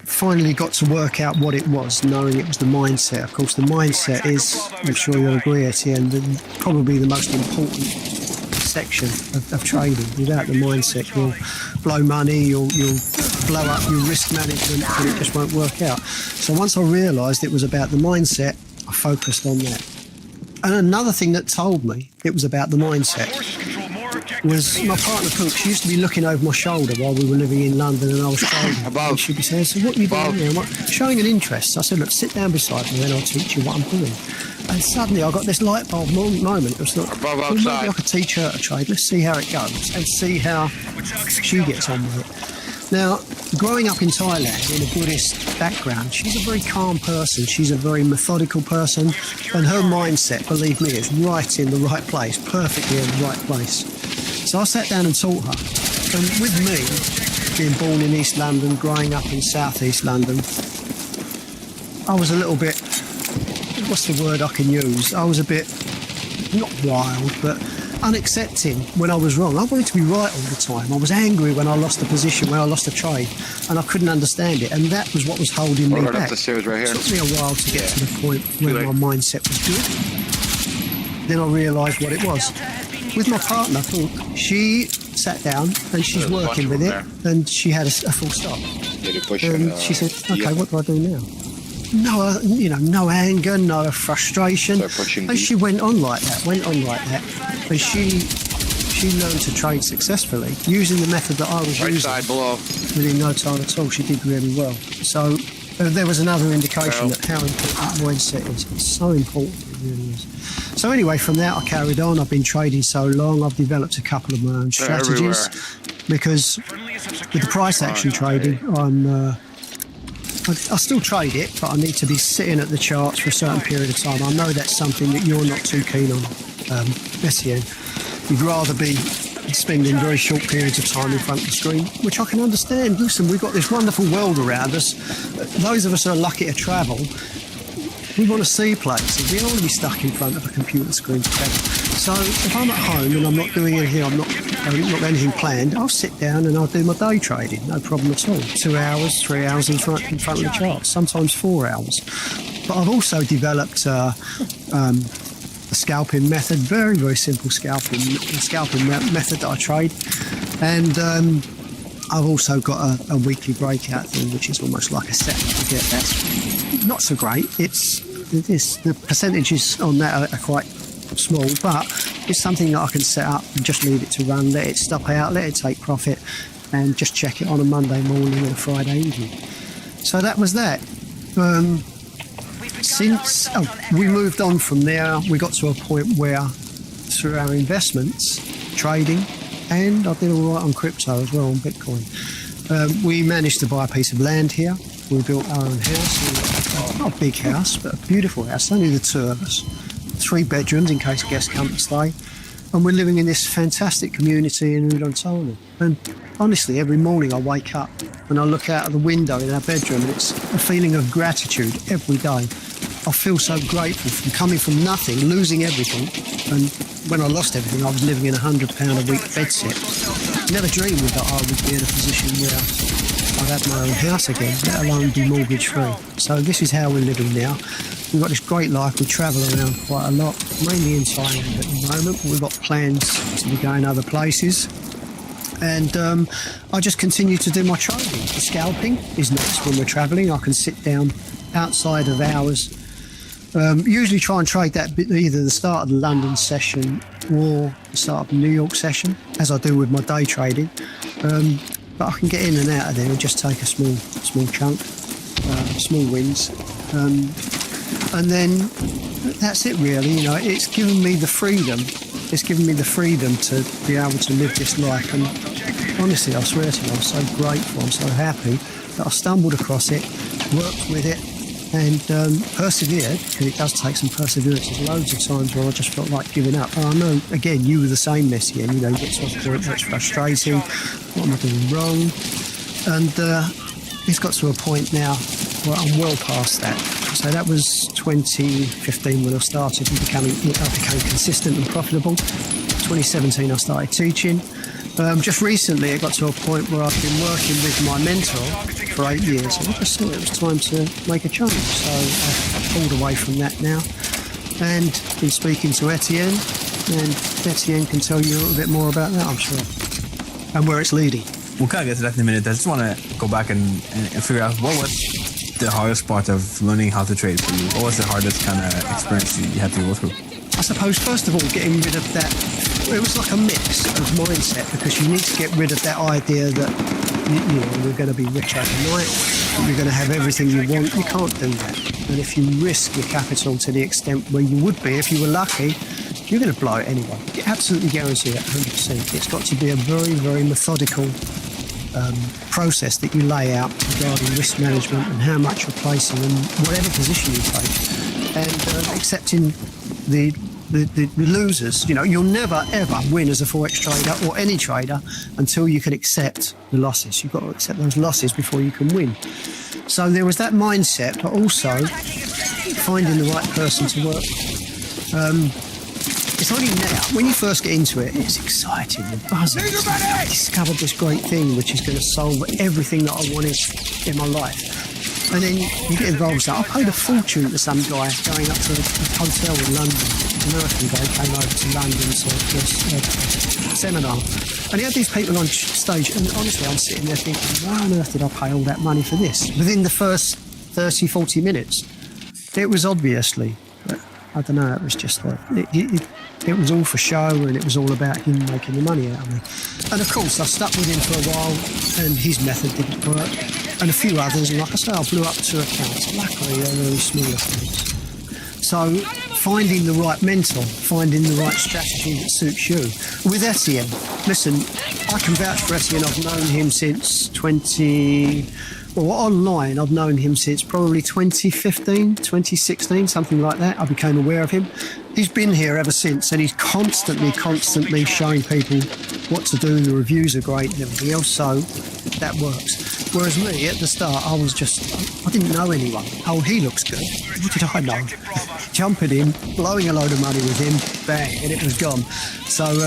Speaker 21: finally got to work out what it was, knowing it was the mindset. Of course, the mindset is, I'm sure you'll agree, Etienne, probably the most important section of trading. Without the mindset, you'll blow money, you'll blow up your risk management, and it just won't work out. So once I realised it was about the mindset, I focused on that. And another thing that told me it was about the mindset was my partner Cook. She used to be looking over my shoulder while we were living in London and I was trading. And she'd be saying, so what are you doing here? Showing an interest. So I said, look, sit down beside me and I'll teach you what I'm doing. And suddenly I got this light bulb moment. It was like, well, maybe I could teach her a trade. Let's see how it goes and see how she gets on with it. Now, growing up in Thailand in a Buddhist background, she's a very calm person. She's a very methodical person. And her mindset, believe me, is right in the right place, perfectly in the right place. So I sat down and taught her. And with me, being born in East London, growing up in South East London, I was a little bit, what's the word I can use? I was a bit, not wild, but unaccepting when I was wrong. I wanted to be right all the time. I was angry when I lost a position, when I lost a trade, and I couldn't understand it. And that was what was holding me back. It took me a while to get to the point where my mindset was good. Then I realised what it was. With my partner, she sat down and she's working with it, and she had a full stop. And she said, okay, what do I do now? No anger, no frustration. And she went on like that. And she learned to trade successfully using the method that I was using. Within no time at all, she did really well. So there was another indication that how important mindset is. It's so important, it really is. So anyway, from that I carried on. I've been trading so long, I've developed a couple of my own strategies. Because with the price action trading, I still trade it, but I need to be sitting at the charts for a certain period of time. I know that's something that you're not too keen on, Etienne. You'd rather be spending very short periods of time in front of the screen, which I can understand. Listen, we've got this wonderful world around us. Those of us who are lucky to travel, we want to see places. We don't want to be stuck in front of a computer screen forever. So if I'm at home and I'm not doing anything, I've not got anything planned, I'll sit down and I'll do my day trading, no problem at all. 2 hours, 3 hours in front of the charts, sometimes 4 hours. But I've also developed a scalping method, very, very simple scalping method that I trade. And I've also got a weekly breakout thing, which is almost like a set I get. That's not so great. The percentages on that are quite small, but it's something that I can set up and just leave it to run, let it stop out, let it take profit, and just check it on a Monday morning and a Friday evening. So that was that. Since we moved on from there, we got to a point where through our investments, trading, and I did all right on crypto as well, on Bitcoin, we managed to buy a piece of land here. We built our own house, not a big house, but a beautiful house, only the two of us. 3 bedrooms in case guests come to stay. And we're living in this fantastic community in Udontana. And honestly, every morning I wake up and I look out of the window in our bedroom and it's a feeling of gratitude every day. I feel so grateful from coming from nothing, losing everything. And when I lost everything, I was living in £100 a week bedsit. Never dreamed that I would be in a position where I'd have my own house again, let alone be mortgage free. So this is how we're living now. We've got this great life. We travel around quite a lot, mainly in Thailand at the moment, but we've got plans to be going other places. And I just continue to do my trading. The scalping is nice when we're travelling. I can sit down outside of hours. Usually try and trade that either the start of the London session or the start of the New York session, as I do with my day trading. But I can get in and out of there and just take a small chunk, small wins. And then that's it really, you know, it's given me the freedom. It's given me the freedom to be able to live this life. And honestly, I swear to you, I'm so grateful, I'm so happy that I stumbled across it, worked with it, and persevered, because it does take some perseverance. There's loads of times where I just felt like giving up. And I know, again, you were the same, Messi, and you know, you get to a point where it's frustrating. What am I doing wrong? And it's got to a point now where I'm well past that. So that was 2015 when I started and I became consistent and profitable. 2017 I started teaching. Just recently it got to a point where I've been working with my mentor for 8 years and I just thought it was time to make a change. So I've pulled away from that now and been speaking to Etienne, and Etienne can tell you a little bit more about that, I'm sure, and where it's leading.
Speaker 22: We'll kind of get to that in a minute. I just want to go back and figure out what was the hardest part of learning how to trade for you? What was the hardest kind of experience you had to go through?
Speaker 21: I suppose, first of all, getting rid of that, it was like a mix of mindset, because you need to get rid of that idea that, you know, we're going to be rich overnight, you're going to have everything you want. You can't do that. And if you risk your capital to the extent where you would be if you were lucky, you're going to blow it anyway. You absolutely guarantee that, 100%. It's got to be a very, very methodical process that you lay out regarding risk management and how much you're placing and whatever position you take, and accepting the losers. You know, you'll never ever win as a forex trader or any trader until you can accept the losses. You've got to accept those losses before you can win. So there was that mindset, but also finding the right person to work with. It's only now, when you first get into it, it's exciting and buzzing. I discovered this great thing which is going to solve everything that I wanted in my life. And then you get involved with that. I paid a fortune to some guy going up to a hotel in London. An American guy came over to London to a seminar. And he had these people on stage, and honestly, I'm sitting there thinking, why on earth did I pay all that money for this? Within the first 30, 40 minutes, it was obviously, I don't know, it was just like, it was all for show, and it was all about him making the money out of me. And of course, I stuck with him for a while, and his method didn't work. And a few others, and like I say, I blew up 2 accounts. Luckily, they're really small accounts. So, finding the right mentor, finding the right strategy that suits you. With Etienne, listen, I can vouch for Etienne. I've known him since online, I've known him since probably 2015, 2016, something like that. I became aware of him. he's been here ever since, and he's constantly showing people what to do. The reviews are great and everything else, so that works. Whereas me, at the start, I didn't know anyone. Oh, he looks good. What did I know? Jumping in, blowing a load of money with him, bang, and it was gone. So,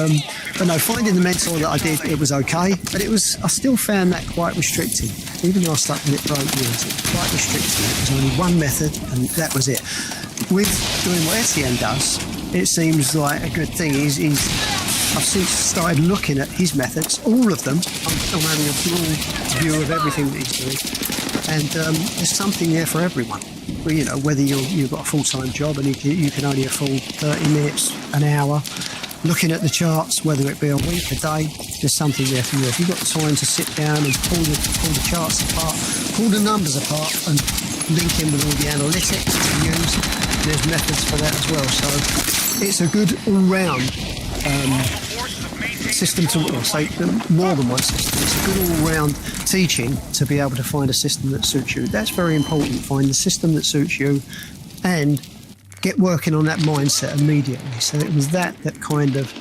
Speaker 21: but no, finding the mentor that I did, it was okay, but I still found that quite restricting. Even though I stuck with it for 8 years, it was quite restricting. It was only one method, and that was it. With doing what Etienne does, it seems like a good thing. I've since started looking at his methods, all of them. I'm having a full view of everything that he's doing, and there's something there for everyone. Well, you know, whether you've got a full-time job and you can only afford 30 minutes, an hour, looking at the charts, whether it be a week, a day, there's something there for you. If you've got time to sit down and pull the charts apart, pull the numbers apart, and link in with all the analytics to use, there's methods for that as well. So it's a good all-round system more than one system. It's a good all-round teaching to be able to find a system that suits you. That's very important. Find the system that suits you and get working on that mindset immediately. So it was that kind of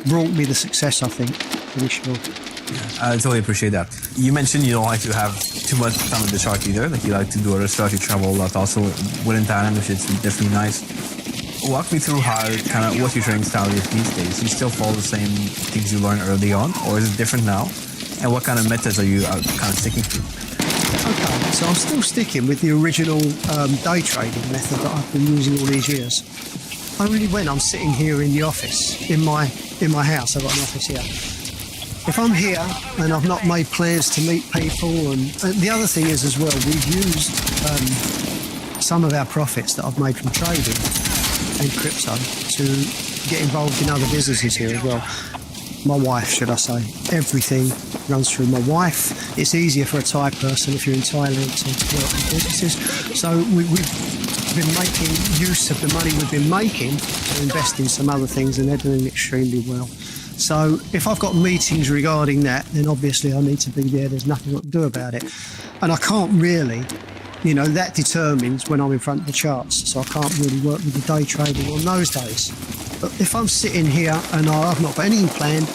Speaker 21: brought me the success, I think, initially.
Speaker 22: I totally appreciate that. You mentioned you don't like to have too much time with the chart either. Like you like to do other stuff. You travel a lot also within Thailand, which is definitely nice. Walk me through what your training style is these days. You still follow the same things you learned early on, or is it different now? And what kind of methods are you kind of sticking to?
Speaker 21: Okay, so I'm still sticking with the original day trading method that I've been using all these years. Only when I'm sitting here in the office, in my house, I've got an office here. If I'm here and I've not made plans to meet people, and the other thing is as well, we've used some of our profits that I've made from trading and crypto to get involved in other businesses here as well. My wife, should I say. Everything runs through my wife. It's easier for a Thai person if you're in Thailand to work with businesses. So we've been making use of the money we've been making to invest in some other things, and they're doing extremely well. So if I've got meetings regarding that, then obviously I need to be there. There's nothing I can do about it. And I can't really, that determines when I'm in front of the charts. So I can't really work with the day trading on those days. But if I'm sitting here and I've not got anything planned,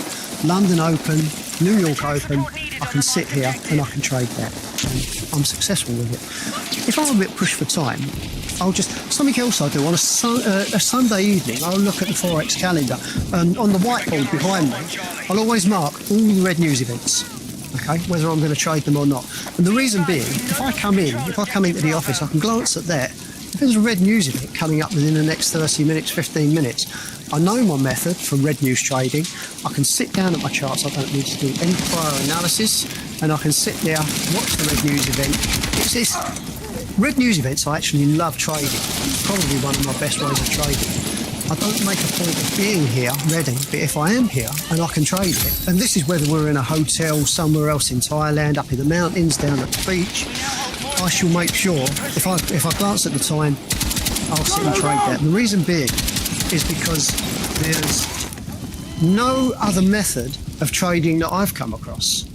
Speaker 21: London open, New York open, I can sit here and I can trade that. And I'm successful with it. If I'm a bit pushed for time, something else I do on a Sunday evening, I'll look at the Forex calendar, and on the whiteboard behind me, I'll always mark all the red news events, okay, whether I'm going to trade them or not. And the reason being, if I come into the office, I can glance at that. If there's a red news event coming up within the next 30 minutes, 15 minutes, I know my method for red news trading. I can sit down at my charts. I don't need to do any prior analysis, and I can sit there, watch the red news event. Red news events I actually love trading. It's probably one of my best ways of trading. I don't make a point of being here ready, but if I am here and I can trade it, and this is whether we're in a hotel somewhere else in Thailand, up in the mountains, down at the beach, I shall make sure, if I glance at the time, I'll sit and trade that. And the reason being is because there's no other method of trading that I've come across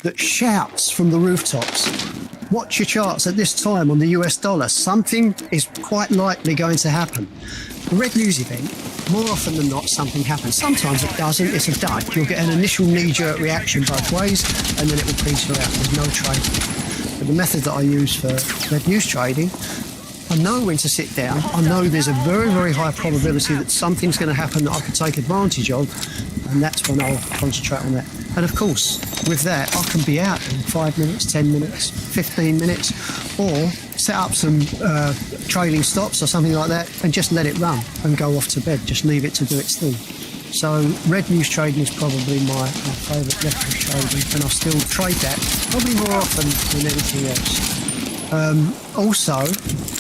Speaker 21: that shouts from the rooftops, watch your charts at this time on the US dollar. Something is quite likely going to happen. The red news event, more often than not, something happens. Sometimes it doesn't. It's a dud. You'll get an initial knee-jerk reaction both ways, and then it will peter out. There's no trading. But the method that I use for red news trading, I know when to sit down. I know there's a very, very high probability that something's going to happen that I can take advantage of, and that's when I'll concentrate on that. And of course, with that, I can be out in 5 minutes, 10 minutes, 15 minutes, or set up some trailing stops or something like that and just let it run and go off to bed. Just leave it to do its thing. So red news trading is probably my favourite method of trading, and I'll still trade that probably more often than anything else. Also,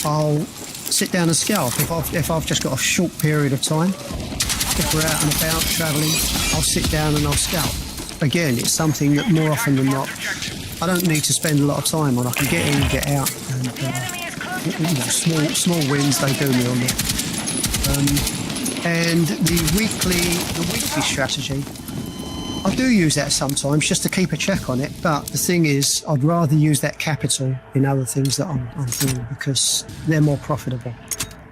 Speaker 21: I'll sit down and scalp if I've just got a short period of time. If we're out and about travelling, I'll sit down and I'll scalp. Again, it's something that more often than not, I don't need to spend a lot of time on. I can get in and get out, and small wins, they do me on that. And the weekly strategy, I do use that sometimes just to keep a check on it. But the thing is, I'd rather use that capital in other things that I'm doing because they're more profitable.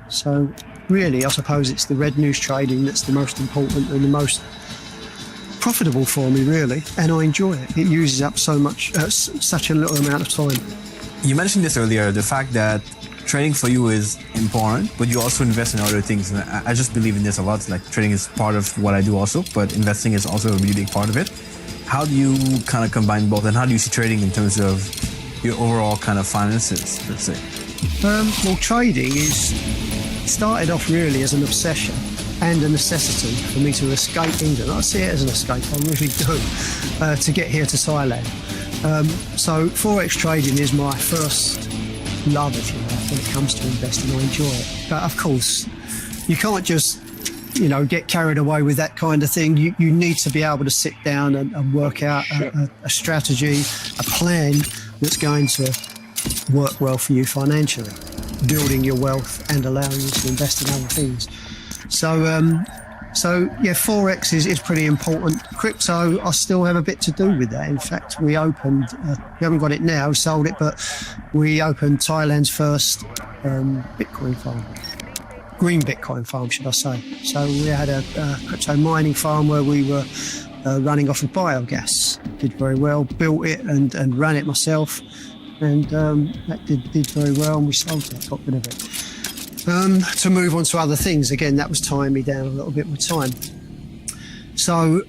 Speaker 21: So really, I suppose it's the red news trading that's the most important and the most profitable for me, really, and I enjoy it. It uses up so much, such a little amount of time.
Speaker 22: You mentioned this earlier, the fact that trading for you is important, but you also invest in other things. And I just believe in this a lot. Like, trading is part of what I do also, but investing is also a really big part of it. How do you kind of combine both, and how do you see trading in terms of your overall kind of finances, let's say?
Speaker 21: Well, trading started off really as an obsession and a necessity for me to escape England. I see it as an escape, I really do, to get here to Thailand. So Forex trading is my first love, if you like, when it comes to investing. I enjoy it. But of course, you can't just, get carried away with that kind of thing. You need to be able to sit down and work out a strategy, a plan that's going to work well for you financially, building your wealth and allowing you to invest in other things. So yeah, Forex is pretty important. Crypto, I still have a bit to do with that. In fact, we opened, we haven't got it now, sold it, but we opened Thailand's first Bitcoin farm. Green Bitcoin farm, should I say. So we had a crypto mining farm where we were running off of biogas. Did very well, built it and ran it myself. And that did very well, and we sold it, got rid of it. To move on to other things, again, that was tying me down a little bit with time. So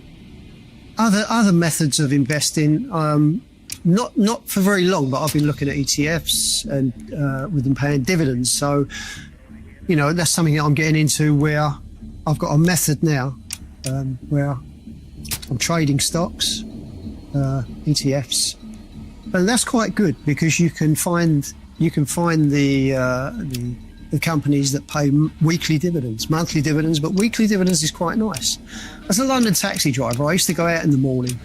Speaker 21: other methods of investing, not for very long, but I've been looking at ETFs and with them paying dividends. So, that's something that I'm getting into where I've got a method now where I'm trading stocks, ETFs, and that's quite good because you can find the companies that pay weekly dividends, monthly dividends, but weekly dividends is quite nice. As a London taxi driver, I used to go out in the morning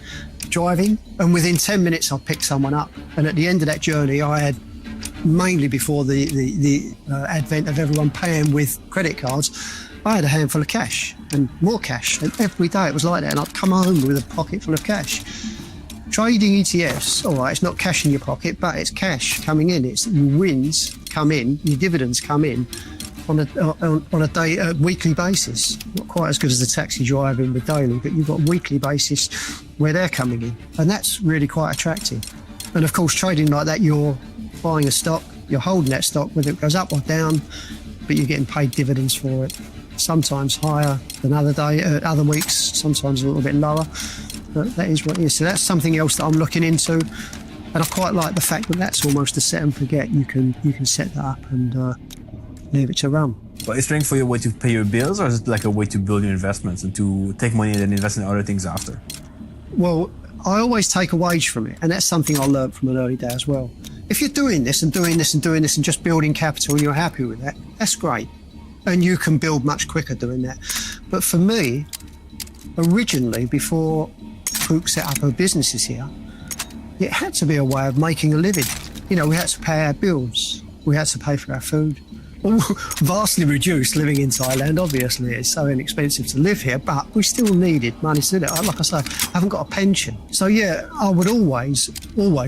Speaker 21: driving, and within 10 minutes I'd pick someone up, and at the end of that journey I had, mainly before the advent of everyone paying with credit cards, I had a handful of cash and more cash, and every day it was like that, and I'd come home with a pocket full of cash. Trading ETFs, all right, it's not cash in your pocket, but it's cash coming in. It's your wins come in, your dividends come in on a weekly basis. Not quite as good as the taxi driving with daily, but you've got a weekly basis where they're coming in, and that's really quite attractive. And of course, trading like that, you're buying a stock, you're holding that stock, whether it goes up or down, but you're getting paid dividends for it. Sometimes higher than other weeks, sometimes a little bit lower. But that is what it is. So that's something else that I'm looking into, and I quite like the fact that that's almost a set and forget. You can set that up and leave it to run.
Speaker 22: But is trading for you a way to pay your bills, or is it like a way to build your investments and to take money and then invest in other things after?
Speaker 21: Well, I always take a wage from it, and that's something I learned from an early day as well. If you're doing this and doing this and doing this and just building capital and you're happy with that, that's great. And you can build much quicker doing that. But for me, originally, before Pook set up her businesses here, it had to be a way of making a living. We had to pay our bills. We had to pay for our food. All vastly reduced living in Thailand, obviously. It's so inexpensive to live here, but we still needed money to do it. Like I say, I haven't got a pension. So yeah, I would always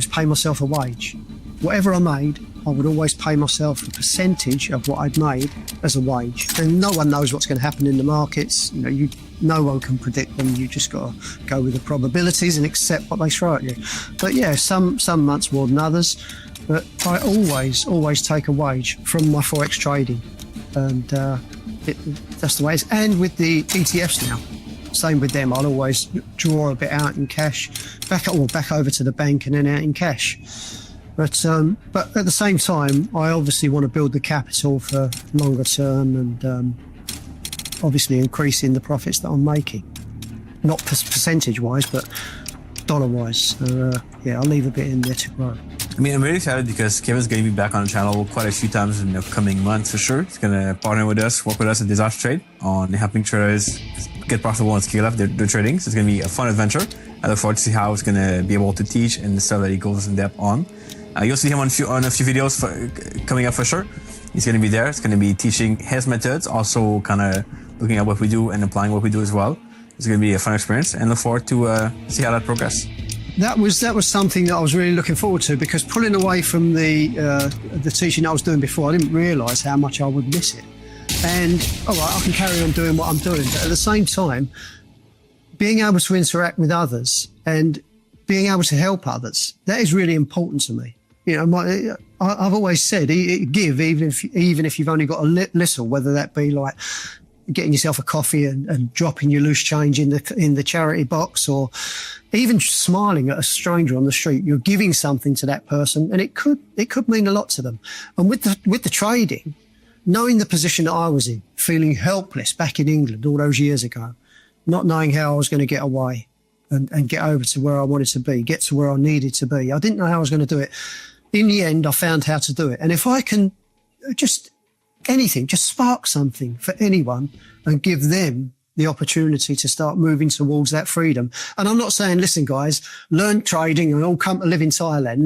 Speaker 21: pay myself a wage. Whatever I made, I would always pay myself a percentage of what I'd made as a wage. And no one knows what's going to happen in the markets. No one can predict them. You just got to go with the probabilities and accept what they throw at you. But yeah, some months more than others. But I always take a wage from my Forex trading. And that's the way it is. And with the ETFs now, same with them. I'll always draw a bit out in cash, back over to the bank and then out in cash. But at the same time, I obviously want to build the capital for longer term and obviously increasing the profits that I'm making. Not percentage-wise, but dollar-wise. So, yeah, I'll leave a bit in there to grow.
Speaker 22: I'm really excited because Kevin's going to be back on the channel quite a few times in the coming months for sure. He's going to partner with us, work with us at Disaster Trade on helping traders get profitable and scale up their trading. So it's going to be a fun adventure. I look forward to see how he's going to be able to teach and the stuff that he goes in depth on. You'll see him on a few videos coming up for sure. He's going to be there. It's going to be teaching his methods, also kind of looking at what we do and applying what we do as well. It's going to be a fun experience, and look forward to see how that progresses.
Speaker 21: That was something that I was really looking forward to, because pulling away from the teaching I was doing before, I didn't realise how much I would miss it. And, all right, I can carry on doing what I'm doing. But at the same time, being able to interact with others and being able to help others, that is really important to me. You know, I've always said, give even if you've only got a little, whether that be like getting yourself a coffee and dropping your loose change in the charity box, or even smiling at a stranger on the street. You're giving something to that person, and it could mean a lot to them. And with the trading, knowing the position that I was in, feeling helpless back in England all those years ago, not knowing how I was going to get away and get over to where I wanted to be, get to where I needed to be. I didn't know how I was going to do it. In the end, I found how to do it. And if I can just spark something for anyone and give them the opportunity to start moving towards that freedom. And I'm not saying, listen, guys, learn trading and all come to live in Thailand.